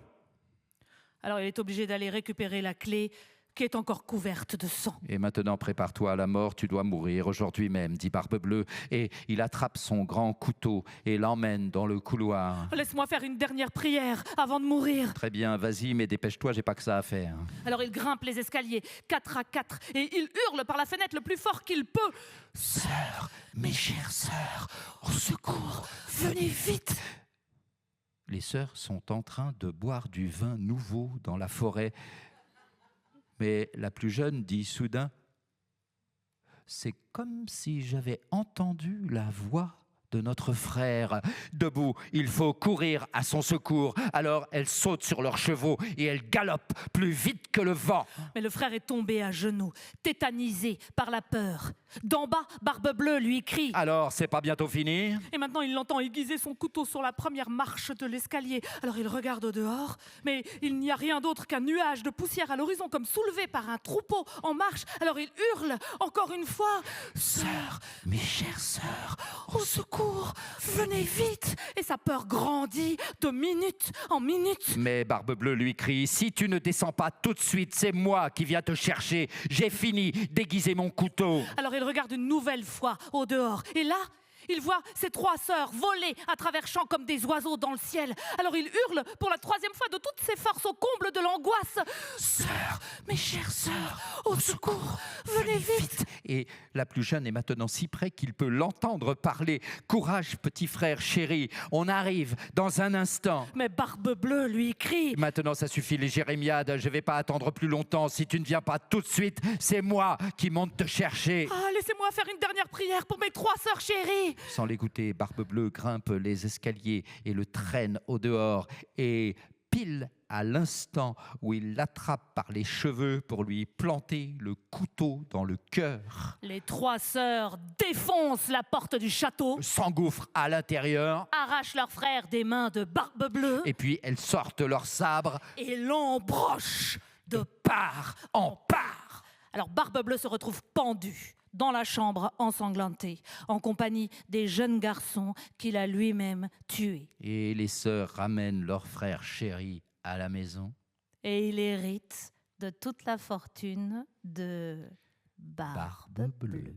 Alors, il est obligé d'aller récupérer la clé qui est encore couverte de sang. Et maintenant, prépare-toi à la mort, tu dois mourir aujourd'hui même, dit Barbe-Bleue. Et il attrape son grand couteau et l'emmène dans le couloir. Laisse-moi faire une dernière prière avant de mourir. Très bien, vas-y, mais dépêche-toi, j'ai pas que ça à faire. Alors il grimpe les escaliers, 4 à 4, et il hurle par la fenêtre le plus fort qu'il peut. Sœurs, mes chères sœurs, au secours, venez vite. Les sœurs sont en train de boire du vin nouveau dans la forêt. Mais la plus jeune dit soudain « C'est comme si j'avais entendu la voix de notre frère. Debout, il faut courir à son secours. » Alors elle saute sur leurs chevaux et elle galope plus vite que le vent. Mais le frère est tombé à genoux, tétanisé par la peur. D'en bas, Barbe-Bleue lui crie. Alors, c'est pas bientôt fini? Et maintenant, il l'entend aiguiser son couteau sur la première marche de l'escalier. Alors il regarde au dehors, mais il n'y a rien d'autre qu'un nuage de poussière à l'horizon, comme soulevé par un troupeau en marche. Alors il hurle encore une fois « Sœurs, mes chères sœurs, au secours, venez vite !» Et sa peur grandit de minute en minute. Mais Barbe-Bleue lui crie « Si tu ne descends pas tout de suite, c'est moi qui viens te chercher. J'ai fini d'aiguiser mon couteau. » Alors il regarde une nouvelle fois au dehors. Et là, il voit ses 3 sœurs voler à travers champs comme des oiseaux dans le ciel. Alors il hurle pour la 3e fois de toutes ses forces au comble de l'angoisse. « Sœurs, mes chères sœurs, au secours, venez vite !» Et la plus jeune est maintenant si près qu'il peut l'entendre parler. « Courage, petit frère chéri, on arrive dans un instant. » Mais Barbe-Bleue lui crie. « Maintenant, ça suffit les jérémiades, je ne vais pas attendre plus longtemps. Si tu ne viens pas tout de suite, c'est moi qui monte te chercher. » Ah, laissez-moi faire une dernière prière pour mes 3 sœurs chéries. Sans l'écouter, Barbe-Bleue grimpe les escaliers et le traîne au dehors. Et pile à l'instant où il l'attrape par les cheveux pour lui planter le couteau dans le cœur, les 3 sœurs défoncent la porte du château, s'engouffrent à l'intérieur, arrachent leur frère des mains de Barbe-Bleue et puis elles sortent leurs sabres et l'embrochent de part en part. Alors Barbe-Bleue se retrouve pendue dans la chambre ensanglantée, en compagnie des jeunes garçons qu'il a lui-même tués. Et les sœurs ramènent leur frère chéri à la maison. Et il hérite de toute la fortune de Barbe-Bleue.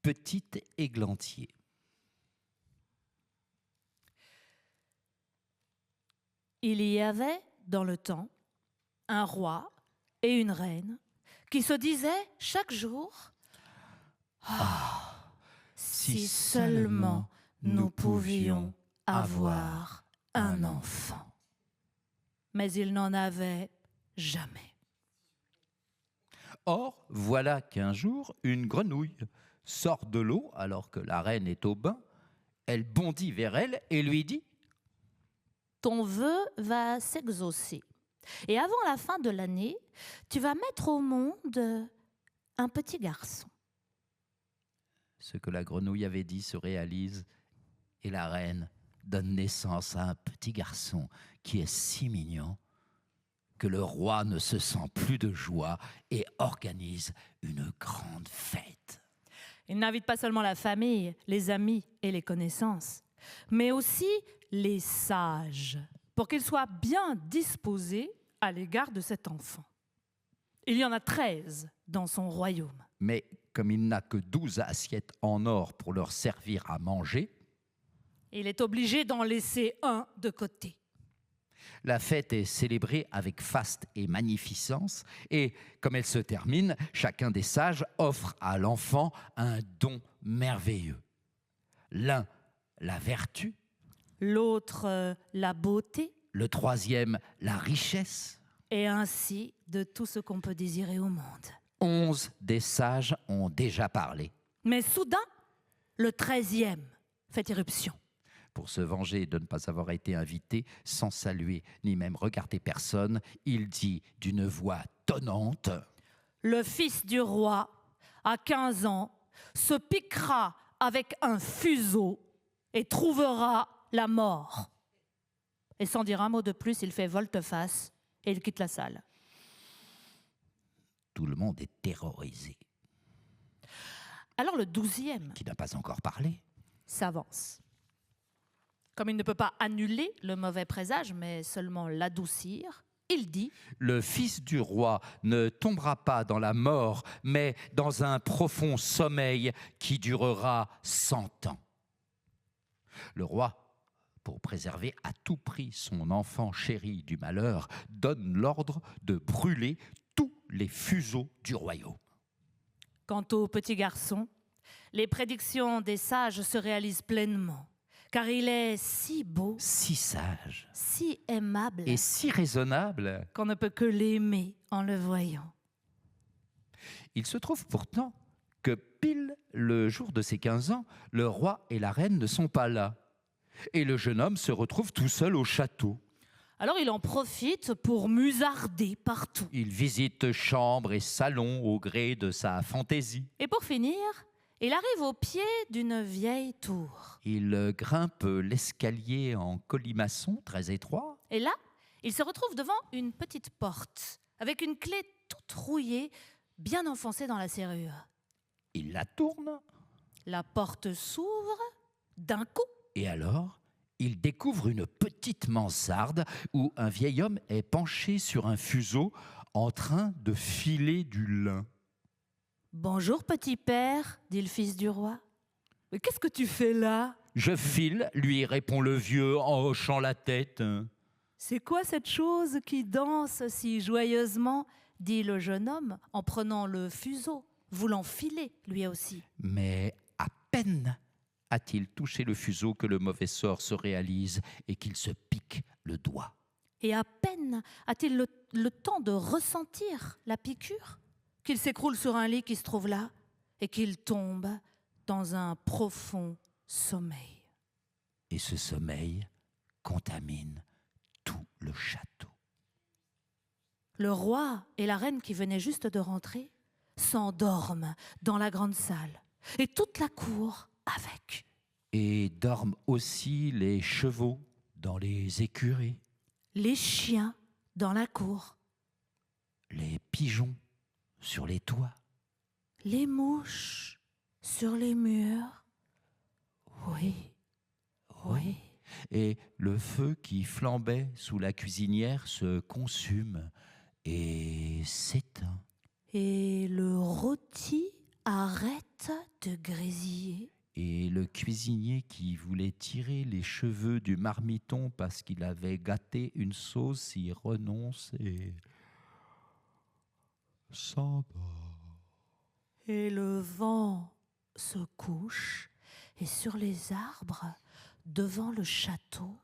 Petit églantier. Il y avait, dans le temps, un roi et une reine qui se disaient chaque jour « Ah, si seulement nous pouvions avoir un enfant. » Mais ils n'en avaient jamais. Or, voilà qu'un jour, une grenouille sort de l'eau alors que la reine est au bain. Elle bondit vers elle et lui dit « Ton vœu va s'exaucer. Et avant la fin de l'année, tu vas mettre au monde un petit garçon. » Ce que la grenouille avait dit se réalise et la reine donne naissance à un petit garçon qui est si mignon que le roi ne se sent plus de joie et organise une grande fête. Il n'invite pas seulement la famille, les amis et les connaissances, mais aussi les sages, pour qu'ils soient bien disposés à l'égard de cet enfant. Il y en a 13 dans son royaume. Mais comme il n'a que 12 assiettes en or pour leur servir à manger, il est obligé d'en laisser un de côté. La fête est célébrée avec faste et magnificence, et comme elle se termine, chacun des sages offre à l'enfant un don merveilleux. L'un, la vertu, L'autre, la beauté, le troisième, la richesse. et ainsi de tout ce qu'on peut désirer au monde. 11 des sages ont déjà parlé. Mais soudain, le 13e fait irruption. Pour se venger de ne pas avoir été invité, sans saluer ni même regarder personne, il dit d'une voix tonnante: Le fils du roi, à 15 ans, se piquera avec un fuseau et trouvera la mort. Et sans dire un mot de plus, il fait volte-face et il quitte la salle. Tout le monde est terrorisé. Alors le 12e Qui n'a pas encore parlé? s'avance. Comme il ne peut pas annuler le mauvais présage, mais seulement l'adoucir, il dit Le fils du roi ne tombera pas dans la mort, mais dans un profond sommeil qui durera 100 ans. Le roi, pour préserver à tout prix son enfant chéri du malheur, donne l'ordre de brûler tous les fuseaux du royaume. quant au petit garçon, les prédictions des sages se réalisent pleinement, car il est si beau, Si sage si aimable, et si raisonnable. qu'on ne peut que l'aimer en le voyant. Il se trouve pourtant que pile le jour de ses 15 ans, le roi et la reine ne sont pas là. Et le jeune homme se retrouve tout seul au château. Alors il en profite pour musarder partout. Il visite chambres et salons au gré de sa fantaisie. Et pour finir, il arrive au pied d'une vieille tour. Il grimpe l'escalier en colimaçon très étroit. Et là, il se retrouve devant une petite porte, avec une clé toute rouillée, bien enfoncée dans la serrure. Il la tourne La porte s'ouvre d'un coup. et alors, il découvre une petite mansarde où un vieil homme est penché sur un fuseau en train de filer du lin. « Bonjour, petit père, dit le fils du roi. « Mais qu'est-ce que tu fais là ? Je file, lui répond le vieux en hochant la tête. C'est quoi cette chose qui danse si joyeusement ?» dit le jeune homme en prenant le fuseau, voulant filer lui aussi. Mais à peine a-t-il touché le fuseau que le mauvais sort se réalise et qu'il se pique le doigt. Et à peine a-t-il le temps de ressentir la piqûre qu'il s'écroule sur un lit qui se trouve là et qu'il tombe dans un profond sommeil. Et ce sommeil contamine tout le château. Le roi et la reine qui venaient juste de rentrer s'endorment dans la grande salle et toute la cour avec. Et dorment aussi les chevaux dans les écuries, Les chiens dans la cour, les pigeons sur les toits. les mouches sur les murs. Oui, oui. Et le feu qui flambait sous la cuisinière se consume et s'éteint. Et le rôti arrête de grésiller. Et le cuisinier qui voulait tirer les cheveux du marmiton parce qu'il avait gâté une sauce y renonce et s'endort. Et le vent se couche, et sur les arbres, devant le château,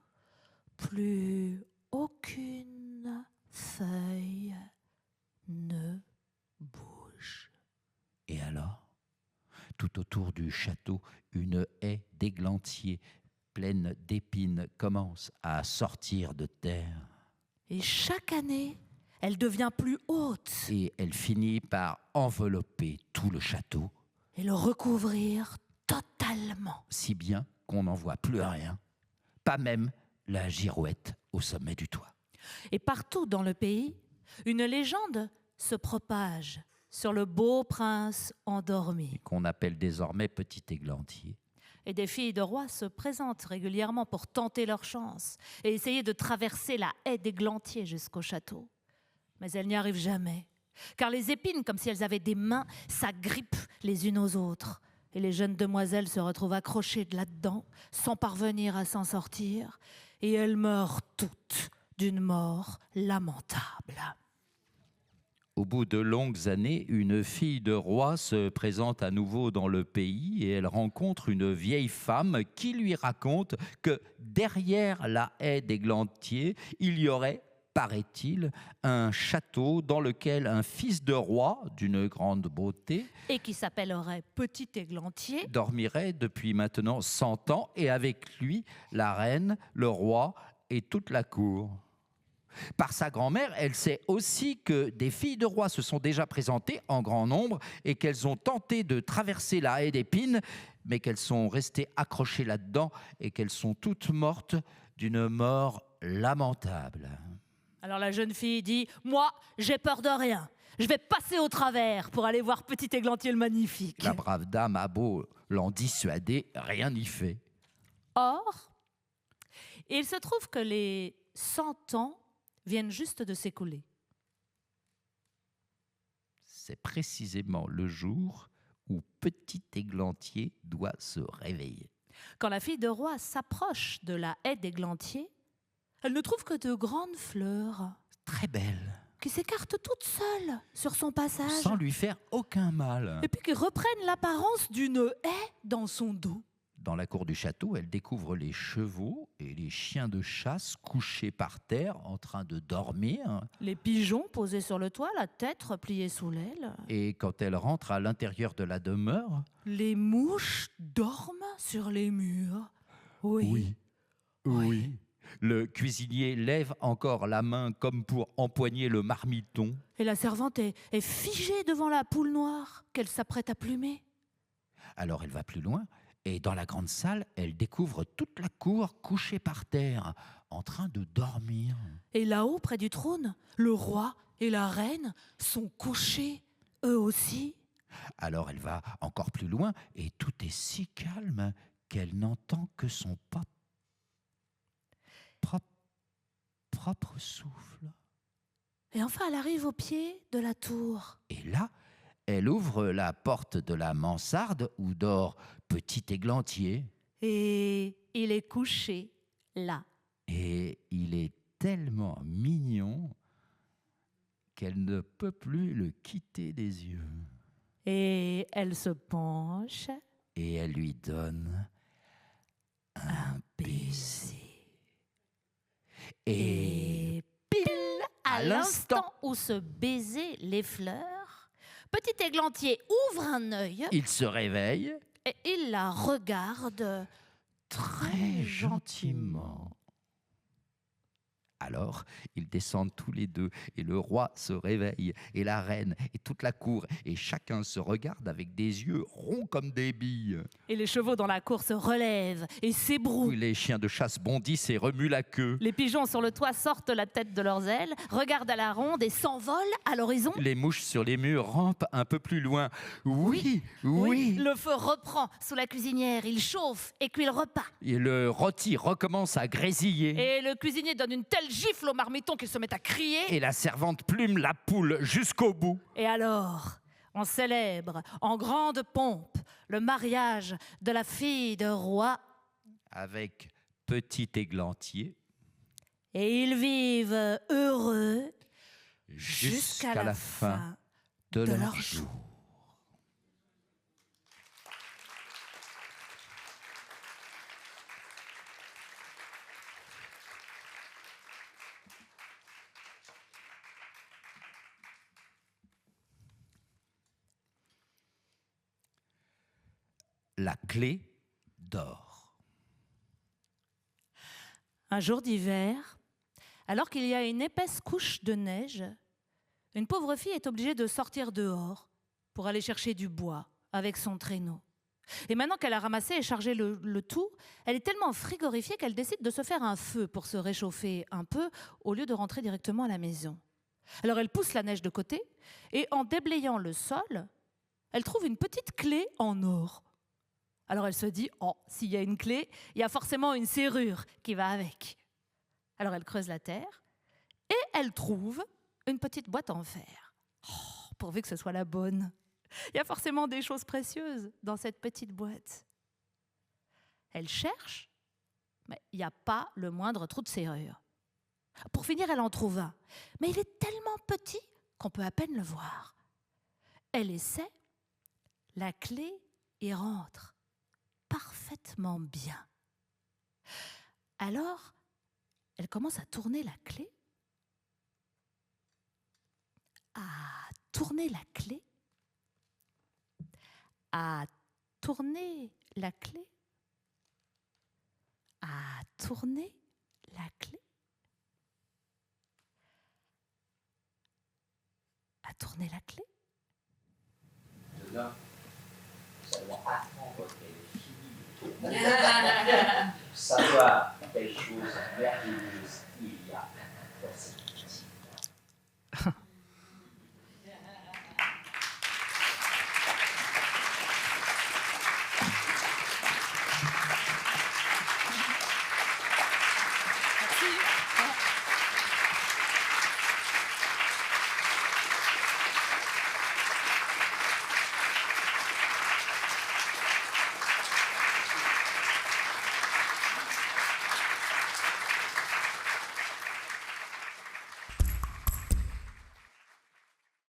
plus aucune feuille ne bouge. Et alors, tout autour du château, une haie d'églantiers pleine d'épines commence à sortir de terre. Et chaque année, elle devient plus haute Et elle finit par envelopper tout le château, et le recouvrir totalement. si bien qu'on n'en voit plus rien, pas même la girouette au sommet du toit. Et partout dans le pays, une légende se propage sur le beau prince endormi. Qu'on appelle désormais petit églantier. Et des filles de rois se présentent régulièrement pour tenter leur chance et essayer de traverser la haie d'églantier jusqu'au château. Mais elles n'y arrivent jamais, car les épines, comme si elles avaient des mains, s'agrippent les unes aux autres. Et les jeunes demoiselles se retrouvent accrochées là-dedans, sans parvenir à s'en sortir, et elles meurent toutes d'une mort lamentable. Au bout de longues années, une fille de roi se présente à nouveau dans le pays et elle rencontre une vieille femme qui lui raconte que derrière la haie d'Églantier, il y aurait, paraît-il, un château dans lequel un fils de roi d'une grande beauté Et qui s'appellerait Petit Églantier. dormirait depuis maintenant 100 ans et avec lui la reine, le roi et toute la cour. Par sa grand-mère, elle sait aussi que des filles de roi se sont déjà présentées en grand nombre et qu'elles ont tenté de traverser la haie d'épines, mais qu'elles sont restées accrochées là-dedans et qu'elles sont toutes mortes d'une mort lamentable. Alors la jeune fille dit « Moi, j'ai peur de rien. Je vais passer au travers pour aller voir Petit Églantier le magnifique. » La brave dame a beau l'en dissuader, rien n'y fait. Or, il se trouve que les 100 ans viennent juste de s'écouler. C'est précisément le jour où Petit Églantier doit se réveiller. Quand la fille de roi s'approche de la haie d'Églantier, elle ne trouve que de grandes fleurs Très belle, qui s'écartent toutes seules sur son passage sans lui faire aucun mal. et puis qui reprennent l'apparence d'une haie dans son dos. Dans la cour du château, elle découvre les chevaux et les chiens de chasse couchés par terre en train de dormir. Les pigeons posés sur le toit, la tête repliée sous l'aile. Et quand elle rentre à l'intérieur de la demeure, Les mouches dorment sur les murs. Oui. le cuisinier lève encore la main comme pour empoigner le marmiton. Et la servante est figée devant la poule noire qu'elle s'apprête à plumer. Alors elle va plus loin et dans la grande salle, elle découvre toute la cour couchée par terre en train de dormir. Et là-haut, près du trône, le roi et la reine sont couchés, eux aussi. Alors elle va encore plus loin et tout est si calme qu'elle n'entend que son propre souffle. Et enfin, elle arrive au pied de la tour. Et là, elle ouvre la porte de la mansarde où dort Petit Églantier. Et il est couché là. Et il est tellement mignon qu'elle ne peut plus le quitter des yeux. Et elle se penche. Et elle lui donne un baiser. Et pile à l'instant où ce baiser l'effleure, Petit Églantier ouvre un œil il se réveille et il la regarde très gentiment. Alors, ils descendent tous les deux et le roi se réveille et la reine et toute la cour et chacun se regarde avec des yeux ronds comme des billes. Et les chevaux dans la cour se relèvent et s'ébrouent. Les chiens de chasse bondissent et remuent la queue. Les pigeons sur le toit sortent la tête de leurs ailes, regardent à la ronde et s'envolent à l'horizon. Les mouches sur les murs rampent un peu plus loin. Oui. Le feu reprend sous la cuisinière, il chauffe et cuit le repas. Et le rôti recommence à grésiller. Et le cuisinier donne une telle gifle au marmiton qu'il se met à crier. Et la servante plume la poule jusqu'au bout. Et alors, on célèbre en grande pompe le mariage de la fille de roi. Avec Petit Églantier. Et ils vivent heureux jusqu'à la fin de leur jour. La clé d'or. Un jour d'hiver, alors qu'il y a une épaisse couche de neige, une pauvre fille est obligée de sortir dehors pour aller chercher du bois avec son traîneau. Et maintenant qu'elle a ramassé et chargé le tout, elle est tellement frigorifiée qu'elle décide de se faire un feu pour se réchauffer un peu au lieu de rentrer directement à la maison. Alors elle pousse la neige de côté et en déblayant le sol, elle trouve une petite clé en or. Alors elle se dit, oh, s'il y a une clé, il y a forcément une serrure qui va avec. Alors elle creuse la terre et elle trouve une petite boîte en fer. Oh, pourvu que ce soit la bonne. Il y a forcément des choses précieuses dans cette petite boîte. Elle cherche, mais il n'y a pas le moindre trou de serrure. Pour finir, elle en trouve un. Mais il est tellement petit qu'on peut à peine le voir. Elle essaie, la clé y rentre parfaitement bien. Alors, elle commence à tourner la clé, à tourner la clé, à tourner la clé, à tourner la clé, à tourner la clé. De là, vous allez apprendre qu'elle est finie de tourner. Savoir quelle chose merveilleuse il